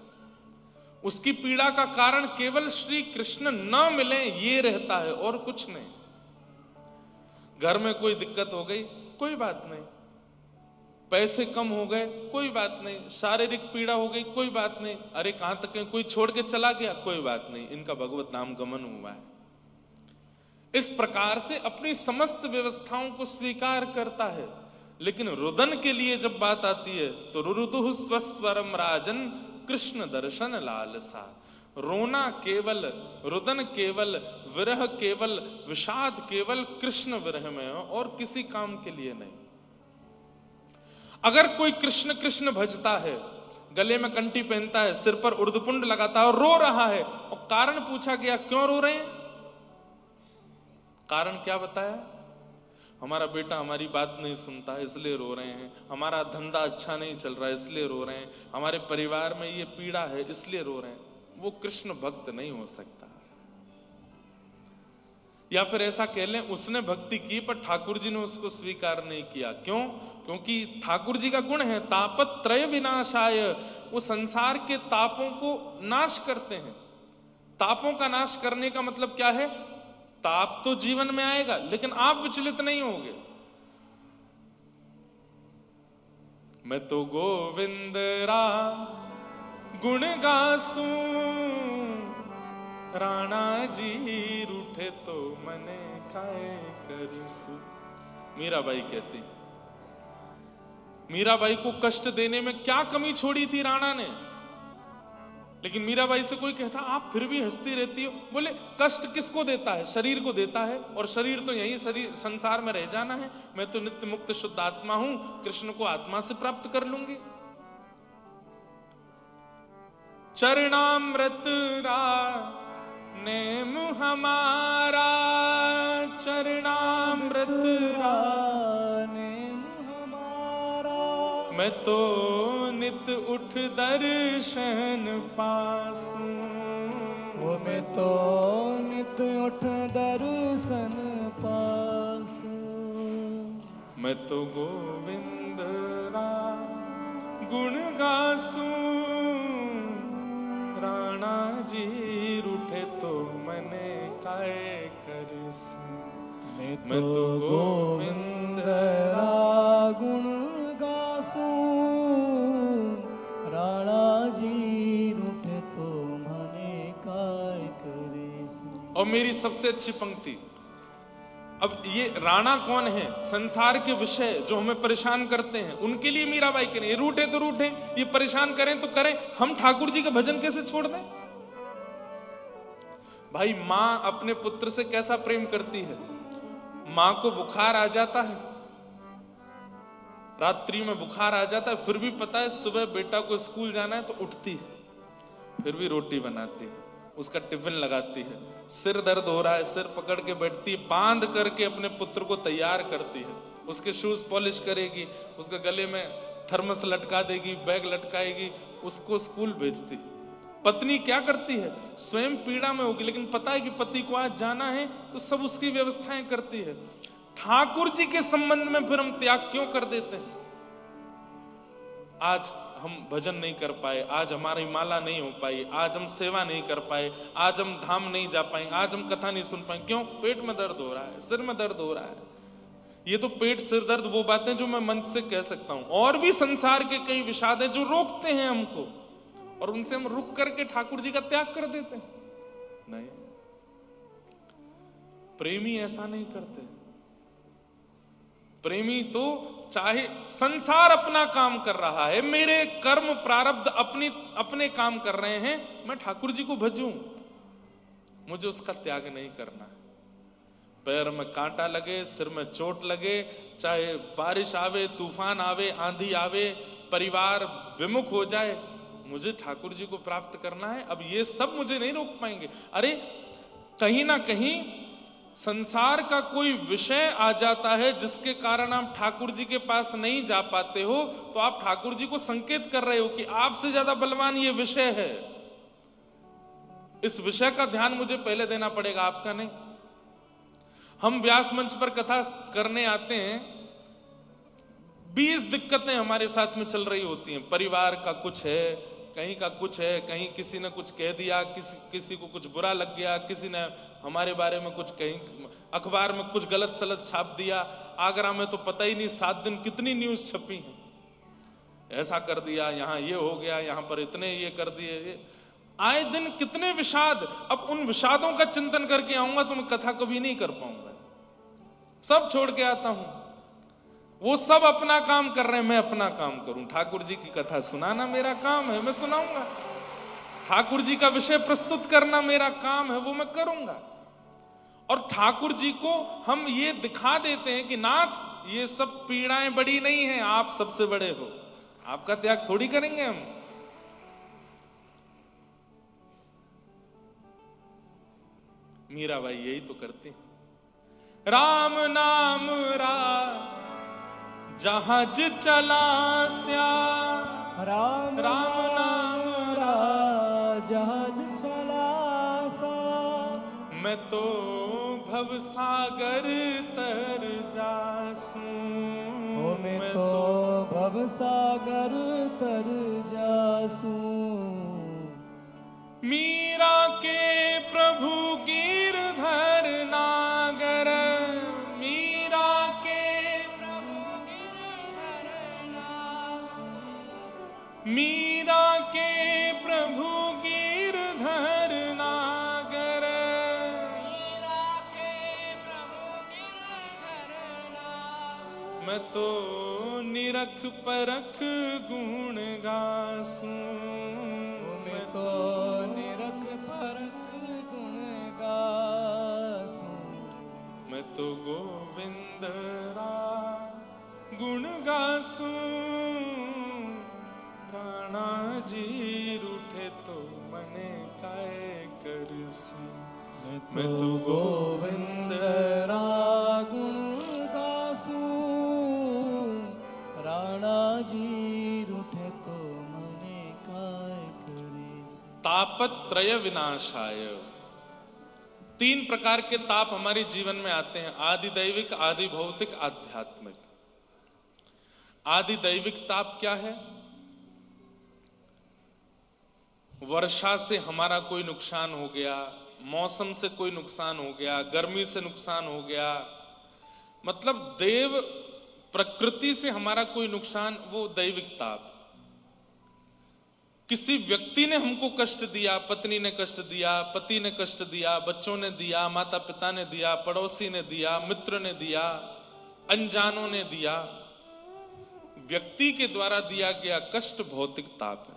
उसकी पीड़ा का कारण केवल श्री कृष्ण न मिले ये रहता है और कुछ नहीं। घर में कोई दिक्कत हो गई, कोई बात नहीं। पैसे कम हो गए, कोई बात नहीं। शारीरिक पीड़ा हो गई, कोई बात नहीं। अरे कहां तक है, कोई छोड़ के चला गया, कोई बात नहीं। इनका भगवत नाम गमन हुआ है। इस प्रकार से अपनी समस्त व्यवस्थाओं को स्वीकार करता है। लेकिन रुदन के लिए जब बात आती है तो रुरुदुः स्वस्वरम राजन कृष्ण दर्शन लालसा। रोना केवल, रुदन केवल, विरह केवल, विषाद केवल कृष्ण विरह में हो और किसी काम के लिए नहीं। अगर कोई कृष्ण कृष्ण भजता है, गले में कंठी पहनता है, सिर पर उर्दपुंड लगाता है और रो रहा है, और कारण पूछा गया क्यों रो रहे हैं, कारण क्या बताया? हमारा बेटा हमारी बात नहीं सुनता इसलिए रो रहे हैं, हमारा धंधा अच्छा नहीं चल रहा है इसलिए रो रहे हैं, हमारे परिवार में ये पीड़ा है इसलिए रो रहे हैं। वो कृष्ण भक्त नहीं हो सकता। या फिर ऐसा कह लें, उसने भक्ति की पर ठाकुर जी ने उसको स्वीकार नहीं किया। क्यों? क्योंकि ठाकुर जी का गुण है तापत्रय विनाशाय। वो संसार के तापों को नाश करते हैं। तापों का नाश करने का मतलब क्या है? ताप तो जीवन में आएगा लेकिन आप विचलित नहीं होगे। मैं तो गोविंद रा गुण गासूं, राणा जी रूठे तो मने खाए करिसु। मीराबाई कहती, मीराबाई को कष्ट देने में क्या कमी छोड़ी थी राणा ने? लेकिन मीराबाई से कोई कहता आप फिर भी हंसती रहती हो। बोले कष्ट किसको देता है? शरीर को देता है, और शरीर तो यही शरीर संसार में रह जाना है। मैं तो नित्य मुक्त शुद्ध आत्मा हूं, कृष्ण को आत्मा से प्राप्त कर लूंगी। चरणामृत रा नेम हमारा, चरणामृत रा नेम हमारा। मैं तो नित उठ दर्शन पासूं, वो मैं तो नित उठ दर्शन पासूं। मैं तो गोविंद रा गुण गासूं, राणा जी रूठे तो मने काए करिसु। मैं तो गोविंद रा गुण गासूं, राणा जी रूठे तो मने काय करिसु। और मेरी सबसे अच्छी पंक्ति, अब ये राणा कौन है? संसार के विषय जो हमें परेशान करते हैं उनके लिए मीराबाई के नहीं। रूठे तो रूठे, ये परेशान करें तो करें, हम ठाकुर जी का भजन कैसे छोड़ दें? भाई मां अपने पुत्र से कैसा प्रेम करती है। मां को बुखार आ जाता है, रात्रि में बुखार आ जाता है, फिर भी पता है सुबह बेटा को स्कूल जाना है तो उठती है, फिर भी रोटी बनाती है। उसका टिफिन लगाती है, सिर दर्द हो रहा है, सिर पकड़ के बैठती है, बांध करके अपने पुत्र को तैयार करती है, उसके शूज पॉलिश करेगी, उसके गले में थर्मस लटका देगी, बैग लटकाएगी, उसको स्कूल भेजती है। पत्नी क्या करती है? स्वयं पीड़ा में होगी, लेकिन पता है कि पति को आज जाना है, तो सब उसकी व्यवस्थाएं करती है। ठाकुर जी के संबंध में फिर हम त्याग क्यों कर देते हैं? आज हम भजन नहीं कर पाए, आज हमारी माला नहीं हो पाई, आज हम सेवा नहीं कर पाए, आज हम धाम नहीं जा पाए, आज हम कथा नहीं सुन पाए। क्यों? पेट में दर्द हो रहा है, सिर में दर्द हो रहा है। ये तो पेट सिर दर्द वो बातें जो मैं मन से कह सकता हूं। और भी संसार के कई विषाद हैं जो रोकते हैं हमको, और उनसे हम रुक करके ठाकुर जी का त्याग कर देते हैं। नहीं, प्रेमी ऐसा नहीं करते। प्रेमी तो चाहे संसार अपना काम कर रहा है, मेरे कर्म प्रारब्ध अपने काम कर रहे हैं, मैं ठाकुर जी को भजूं, मुझे उसका त्याग नहीं करना है। पैर में कांटा लगे, सिर में चोट लगे, चाहे बारिश आवे, तूफान आवे, आंधी आवे, परिवार विमुख हो जाए, मुझे ठाकुर जी को प्राप्त करना है। अब ये सब मुझे नहीं रोक पाएंगे। अरे कहीं ना कहीं संसार का कोई विषय आ जाता है जिसके कारण आप ठाकुर जी के पास नहीं जा पाते हो, तो आप ठाकुर जी को संकेत कर रहे हो कि आपसे ज्यादा बलवान ये विषय है, इस विषय का ध्यान मुझे पहले देना पड़ेगा, आपका नहीं। हम व्यास मंच पर कथा करने आते हैं, 20 दिक्कतें हमारे साथ में चल रही होती हैं। परिवार का कुछ है, कहीं का कुछ है, कहीं किसी ने कुछ कह दिया, किसी को कुछ बुरा लग गया, किसी ने हमारे बारे में कुछ, कहीं अखबार में कुछ गलत सलत छाप दिया। आगरा में तो पता ही नहीं 7 दिन कितनी न्यूज छपी है, ऐसा कर दिया, यहां ये हो गया, यहां पर इतने ये कर दिए, आए दिन कितने विषाद। अब उन विषादों का चिंतन करके आऊंगा तो मैं कथा कभी नहीं कर पाऊंगा। सब छोड़ के आता हूं, वो सब अपना काम कर रहे हैं, मैं अपना काम करूं। ठाकुर जी की कथा सुनाना मेरा काम है, मैं सुनाऊंगा। ठाकुर जी का विषय प्रस्तुत करना मेरा काम है, वो मैं करूंगा। और ठाकुर जी को हम ये दिखा देते हैं कि नाथ, ये सब पीड़ाएं बड़ी नहीं हैं, आप सबसे बड़े हो, आपका त्याग थोड़ी करेंगे हम। मीराबाई यही तो करती हैं। राम नाम जहाज चला स्या, राम नाम जहाज चला सा, मैं तो भव सागर तर जासूं, मैं तो भव सागर तर जासूं। मीरा के प्रभु गिरधर नागर, मीरा के प्रभु गिरधर नागर, मीरा के प्रभु गिरधर नागर, मीरा के प्रभु गिरधर नागर। मैं तो निरख परख गुण गासूं, मैं तो निरख परख गुण गासूं। मैं तो गोविंद रा गुण गासूं। राणा जी रूठे तो मने काय करसी, मैं तो गोविंद रा गुण गासूं। राणा जी रूठे तो मने काय करेसी। तापत्रय विनाशाय। 3 प्रकार के ताप हमारे जीवन में आते हैं, आदि दैविक, आदि भौतिक, आध्यात्मिक। आदि दैविक ताप क्या है? वर्षा से हमारा कोई नुकसान हो गया, मौसम से कोई नुकसान हो गया, गर्मी से नुकसान हो गया, मतलब देव प्रकृति से हमारा कोई नुकसान, वो दैविक ताप। किसी व्यक्ति ने हमको कष्ट दिया, पत्नी ने कष्ट दिया, पति ने कष्ट दिया, बच्चों ने दिया, माता पिता ने दिया, पड़ोसी ने दिया, मित्र ने दिया, अनजानों ने दिया, व्यक्ति के द्वारा दिया गया कष्ट भौतिक ताप है।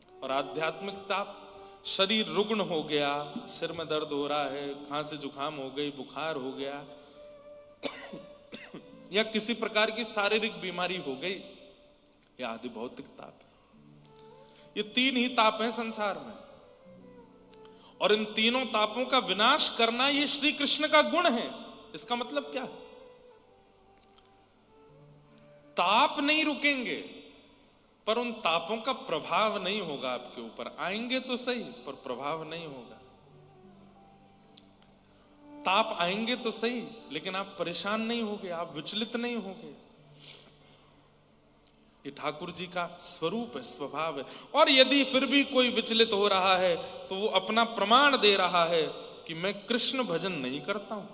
और आध्यात्मिक ताप, शरीर रुग्ण हो गया, सिर में दर्द हो रहा है, खांसी जुकाम हो गई, बुखार हो गया, या किसी प्रकार की शारीरिक बीमारी हो गई, यह आदि भौतिक ताप है। ये 3 ही ताप हैं संसार में। और इन तीनों तापों का विनाश करना ये श्री कृष्ण का गुण है। इसका मतलब क्या है? ताप नहीं रुकेंगे, पर उन तापों का प्रभाव नहीं होगा आपके ऊपर। आएंगे तो सही, पर प्रभाव नहीं होगा। ताप आएंगे तो सही, लेकिन आप परेशान नहीं होगे, आप विचलित नहीं होगे। ये ठाकुर जी का स्वरूप है, स्वभाव है। और यदि फिर भी कोई विचलित हो रहा है तो वो अपना प्रमाण दे रहा है कि मैं कृष्ण भजन नहीं करता हूं,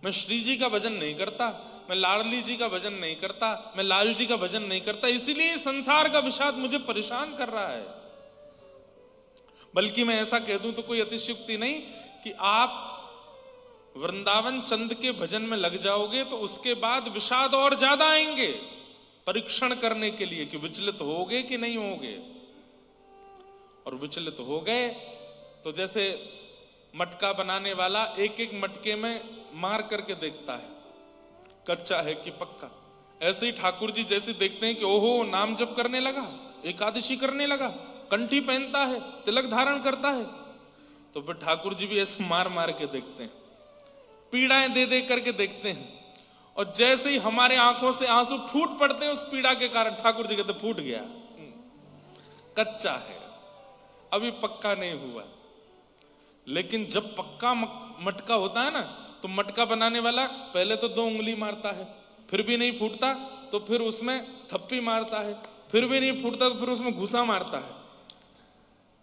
मैं श्री जी का भजन नहीं करता, मैं लाडली जी का भजन नहीं करता, मैं लाल जी का भजन नहीं करता, इसीलिए संसार का विषाद मुझे परेशान कर रहा है। बल्कि मैं ऐसा कह दूं तो कोई अतिशयोक्ति नहीं कि आप वृंदावन चंद के भजन में लग जाओगे तो उसके बाद विषाद और ज्यादा आएंगे, परीक्षण करने के लिए कि विचलित होगे कि नहीं होगे। और विचलित हो गए तो जैसे मटका बनाने वाला एक एक मटके में मार करके देखता है कच्चा है कि पक्का, ऐसे ही ठाकुर जी जैसे देखते हैं कि ओहो नाम जप करने लगा, एकादशी करने लगा, कंठी पहनता है, तिलक धारण करता है, तो फिर ठाकुर जी भी ऐसे मार मार के देखते हैं, पीड़ाएं दे दे करके देखते हैं। और जैसे ही हमारे आंखों से आंसू फूट पड़ते हैं उस पीड़ा के कारण, ठाकुर जी कहते फूट गया, कच्चा है, अभी पक्का नहीं हुआ। लेकिन जब पक्का मटका होता है ना, तो मटका बनाने वाला पहले तो 2 उंगली मारता है, फिर भी नहीं फूटता तो फिर उसमें थप्पी मारता है, फिर भी नहीं फूटता तो फिर उसमें घुसा मारता है,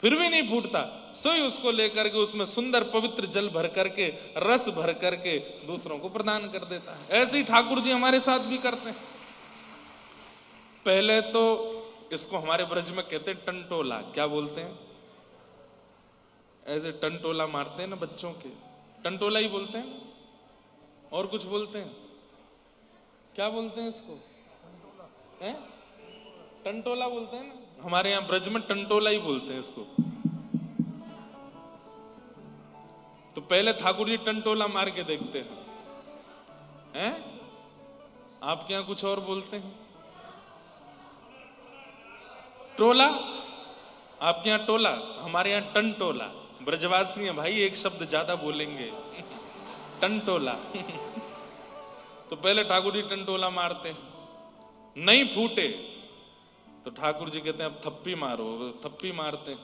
फिर भी नहीं फूटता, सोई उसको लेकर के उसमें सुंदर पवित्र जल भर करके, रस भर करके दूसरों को प्रदान कर देता है। ऐसे ही ठाकुर जी हमारे साथ भी करते हैं। पहले तो इसको हमारे ब्रज में कहते हैं टंटोला। क्या बोलते हैं? ऐसे टंटोला मारते हैं ना बच्चों के, टंटोला ही बोलते हैं। और कुछ बोलते हैं? क्या बोलते हैं इसको? हैं? टंटोला बोलते हैं ना, हमारे यहां ब्रज में टंटोला ही बोलते हैं इसको। तो पहले ठाकुर जी टंटोला मार के देखते हैं। आपके यहां कुछ और बोलते हैं? टोला? आपके यहां टोला, हमारे यहां टंटोला। ब्रजवासी हैं भाई, एक शब्द ज्यादा बोलेंगे, टंटोला। तो पहले ठाकुर जी टंटोला मारते हैं, नहीं फूटे तो ठाकुर जी कहते हैं अब थप्पी मारो, थप्पी मारते हैं,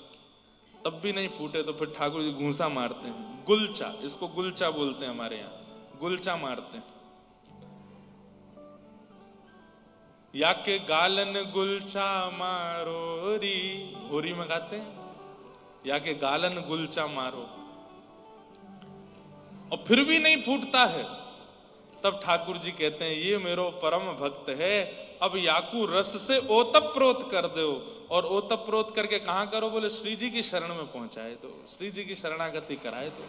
तब भी नहीं फूटे तो फिर ठाकुर जी घूंसा मारते हैं, गुलचा, इसको गुलचा बोलते हैं हमारे यहां, गुलचा मारते हैं। या के गालन गुलचा मारो री, होरी में गाते हैं, या के गालन गुलचा मारो, और फिर भी नहीं फूटता है, तब ठाकुर जी कहते हैं ये मेरो परम भक्त है, अब याकू रस से ओतप्रोत कर दो। और ओतप्रोत करके कहां करो? बोले श्री जी की शरण में पहुंचाए तो, श्री जी की शरणागति कराए तो।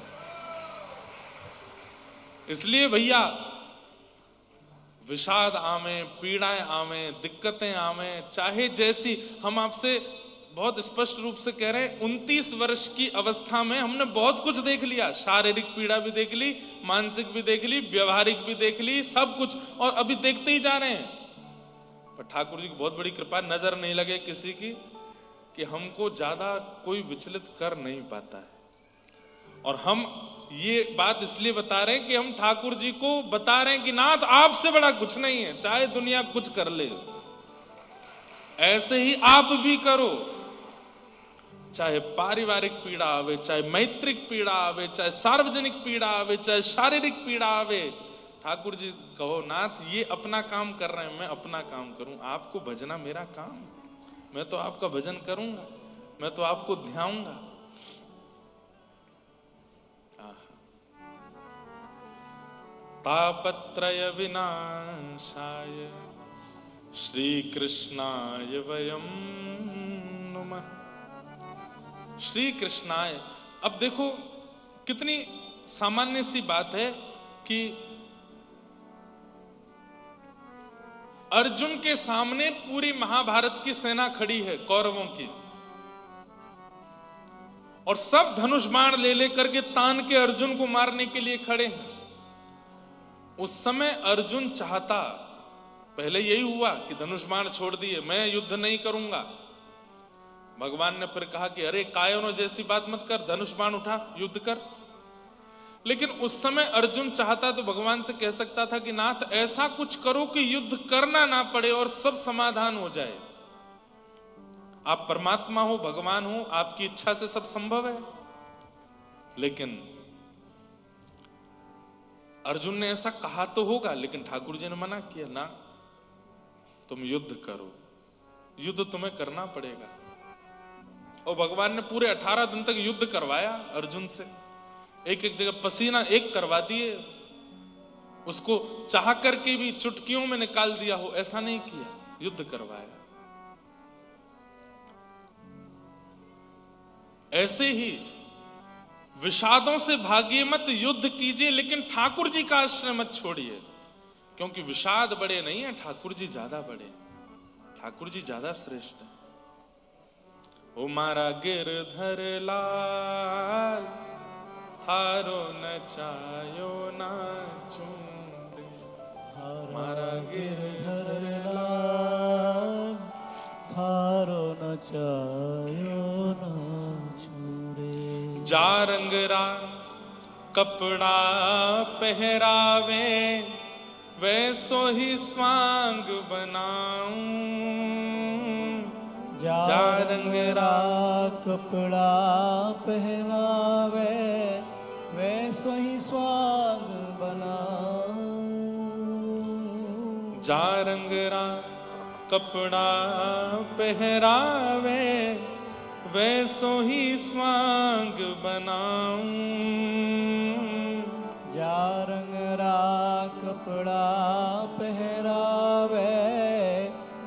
इसलिए भैया विषाद आवे, पीड़ाएं आवे, दिक्कतें आवे, चाहे जैसी, हम आपसे बहुत स्पष्ट रूप से कह रहे हैं, 29 वर्ष की अवस्था में हमने बहुत कुछ देख लिया। शारीरिक पीड़ा भी देख ली, मानसिक भी देख ली, व्यवहारिक भी देख ली, सब कुछ, और अभी देखते ही जा रहे हैं। पर ठाकुर जी की बहुत बड़ी कृपा, नजर नहीं लगे किसी की कि हमको ज्यादा कोई विचलित कर नहीं पाता है। और हम ये बात इसलिए बता रहे हैं कि हम ठाकुर जी को बता रहे हैं कि नाथ आपसे बड़ा कुछ नहीं है, चाहे दुनिया कुछ कर ले, ऐसे ही आप भी करो। चाहे पारिवारिक पीड़ा आवे, चाहे मैत्रिक पीड़ा आवे, चाहे सार्वजनिक पीड़ा आवे, चाहे शारीरिक पीड़ा आवे, ठाकुर जी कहो नाथ ये अपना काम कर रहे हैं, मैं अपना काम करूं, आपको भजना मेरा काम, मैं तो आपका भजन करूंगा, मैं तो आपको ध्याऊंगा। तापत्रय विनाशाय श्री कृष्णाय वयम नुमः। श्री कृष्णाय। अब देखो कितनी सामान्य सी बात है कि अर्जुन के सामने पूरी महाभारत की सेना खड़ी है, कौरवों की, और सब धनुष बाण ले लेकर के तान के अर्जुन को मारने के लिए खड़े हैं। उस समय अर्जुन चाहता, पहले यही हुआ कि धनुष बाण छोड़ दिए, मैं युद्ध नहीं करूंगा, भगवान ने फिर कहा कि अरे कायरों जैसी बात मत कर, धनुष बाण उठा, युद्ध कर। लेकिन उस समय अर्जुन चाहता तो भगवान से कह सकता था कि नाथ ऐसा कुछ करो कि युद्ध करना ना पड़े और सब समाधान हो जाए। आप परमात्मा हो, भगवान हो, आपकी इच्छा से सब संभव है। लेकिन अर्जुन ने ऐसा कहा तो होगा, लेकिन ठाकुर जी ने मना किया, ना तुम युद्ध करो, युद्ध तुम्हें करना पड़ेगा। और भगवान ने पूरे 18 दिन तक युद्ध करवाया अर्जुन से, एक एक जगह पसीना एक करवा दिए, उसको चाह करके भी चुटकियों में निकाल दिया हो ऐसा नहीं किया, युद्ध करवाया। ऐसे ही विषादों से भागिए मत, युद्ध कीजिए, लेकिन ठाकुर जी का आश्रय मत छोड़िए, क्योंकि विषाद बड़े नहीं है, ठाकुर जी ज्यादा बड़े, ठाकुर जी ज्यादा श्रेष्ठ है। ओ मारा गिरधर लाल, थारो नचायो नाचूं रे, मारा गिरधर लाल, थारो नचायो नाचूं रे। जा रंगरा कपड़ा पहरावे, वैसो ही स्वांग बनाऊं। जा रंगरा कपड़ा पहनावे, वैसो ही स्वांग बनाऊं। जा रंगरा कपड़ा पहरावे, वैसो ही स्वांग बनाऊं। जा रंगरा कपड़ा पहरावे,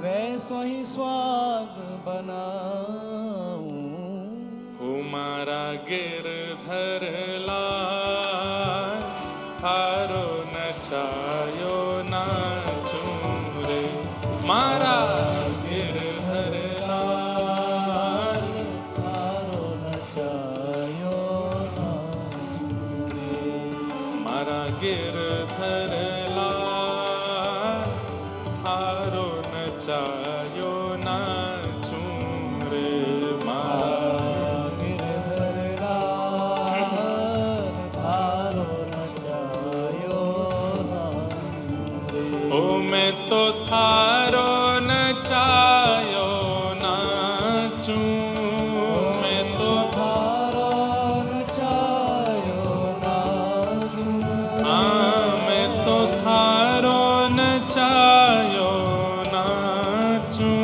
वैसो ही स्वांग बनाऊं। हो मारा गिरधर लाल, थारो नचायो नाचूं रे, मारा गिरधर लाल, थारो नचायो नाचूं रे। मारा गिरधर लाल, थारो नचायो नाचूं रे, मारा गिरधर लाल, थारो नचायो नाचूं रे। ओ मैं तो थारो नचायो नाचूं, मैं तो थारो नचायो नाचूं। मैं तो थारो नचायो नाचूं।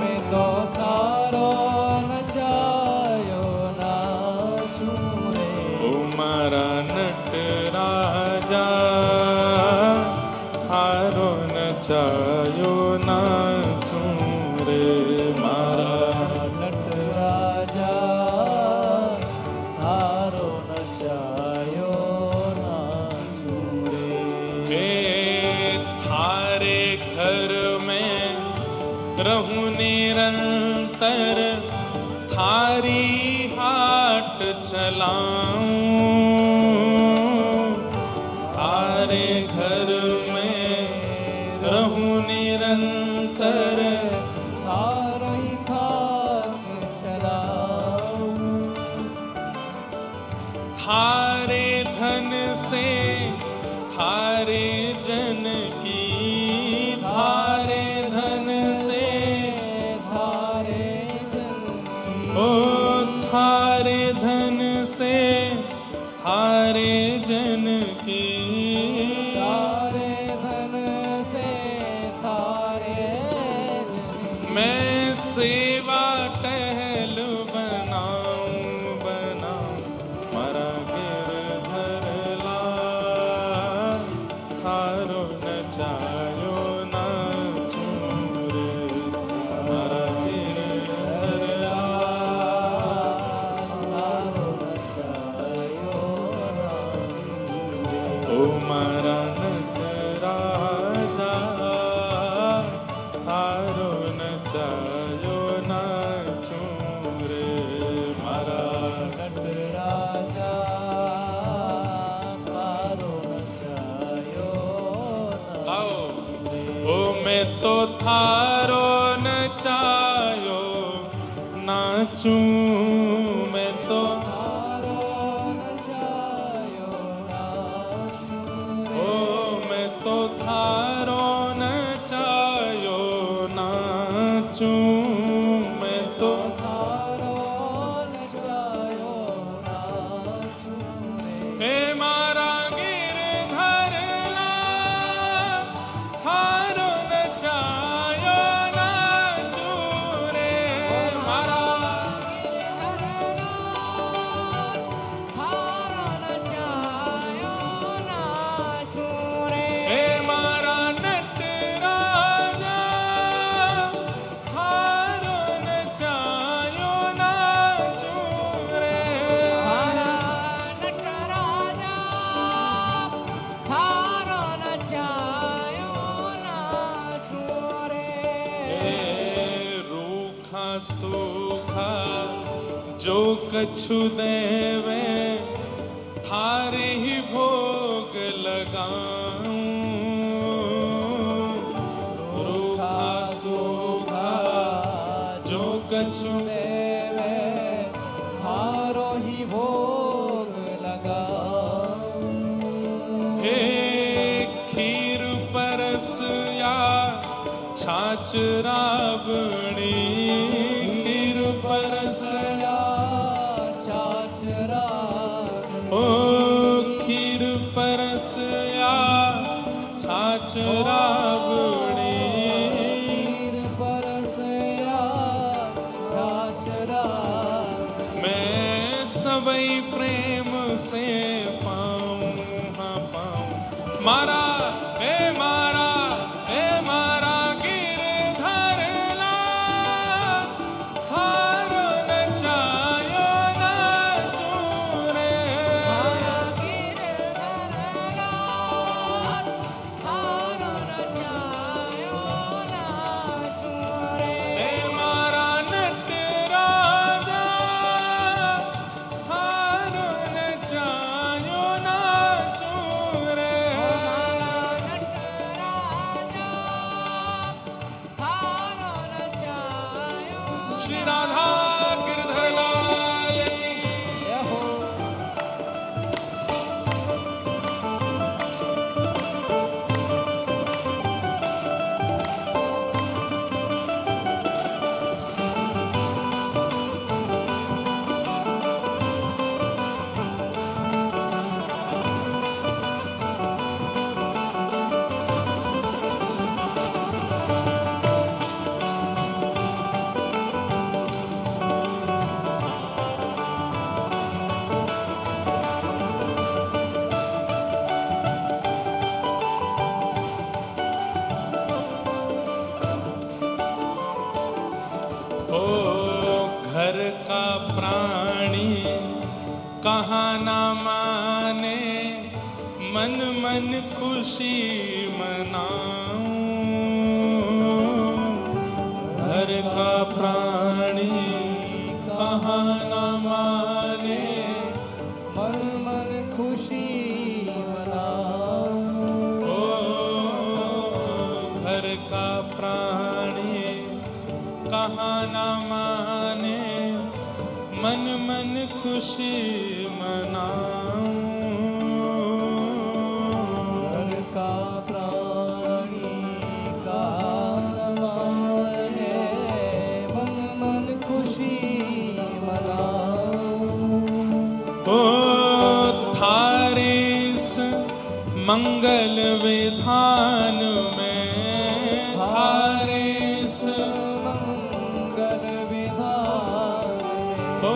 मैं तो थारो नचायो नाचूं रे। ओ मारा नटराजा, थारो नचायो नाचूं रे, मारा नटराजा, थारो नचायो नाचूं रे। हे थारे घर में रहूं निरंतर, थारी हाट चलाऊं। थारे घर में रहूं निरंतर, थारा ही थाक चलाऊं। थारे धन से थारे जन की, थारे धन से थारे जन की। ओ थारे धन से थारे जन की, थारे धन से थारे जन की। मैं सेवा टहल बनाऊं, बनाऊं, मारा गिरधर लाल, थारो नचायो नाचूं रे, मारा गिरधर लाल, थारो नचायो नाचूं रे। ओ मारा नटराजा, थारो नचायो नाचूं रे, मारा नटराजा, थारो नचायो आओ। नाचूं रे। ओ मैं तो थारो नचायो नाचूं मैं तो ओ मैं तो थारो नचायो नाचूं मैं तो हे मारा गिरधर थारो नचायो नाचूं रे मारा हे मारा नटराजा थारो नचायो नाचूं रे रूखा सूखा जो कछु देवे थारे ही भोग लगाऊं रूखा सूखा जो कछु हे खीर परस या छाछ राबड़ी खीर परस ओ खीर परस या छाछ राबड़ी मैं सबई प्रेम से पाऊं हाँ पाऊं मारा हे मारा गिरधर थारो नचायो नाचूं रे हे मारा नटराजा थारो नचायो नाचूं रे श्री राधा गिरधर लाल की ओ घर का प्राणी कहाँ ना माने मन मन खुशी मनाऊं घर का प्राणी कहाँ ना माने खुशी ओ घर का प्राणी कहाँ ना माने मन मन खुशी मनाऊं का प्राणी का नवाने मन मन खुशी मनाऊं ओ थारे इस मंगल विधान में थारे इस मंगल विधान ओ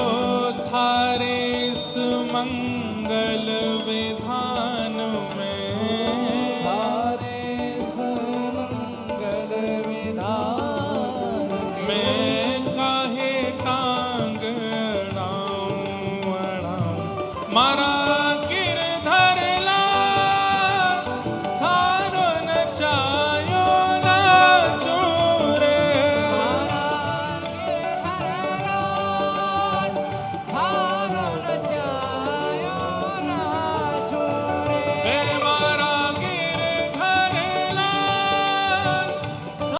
थारे इस मंगल विधान में मंगल विधान मैं काहे टांग अड़ाऊं अड़ाऊं मारा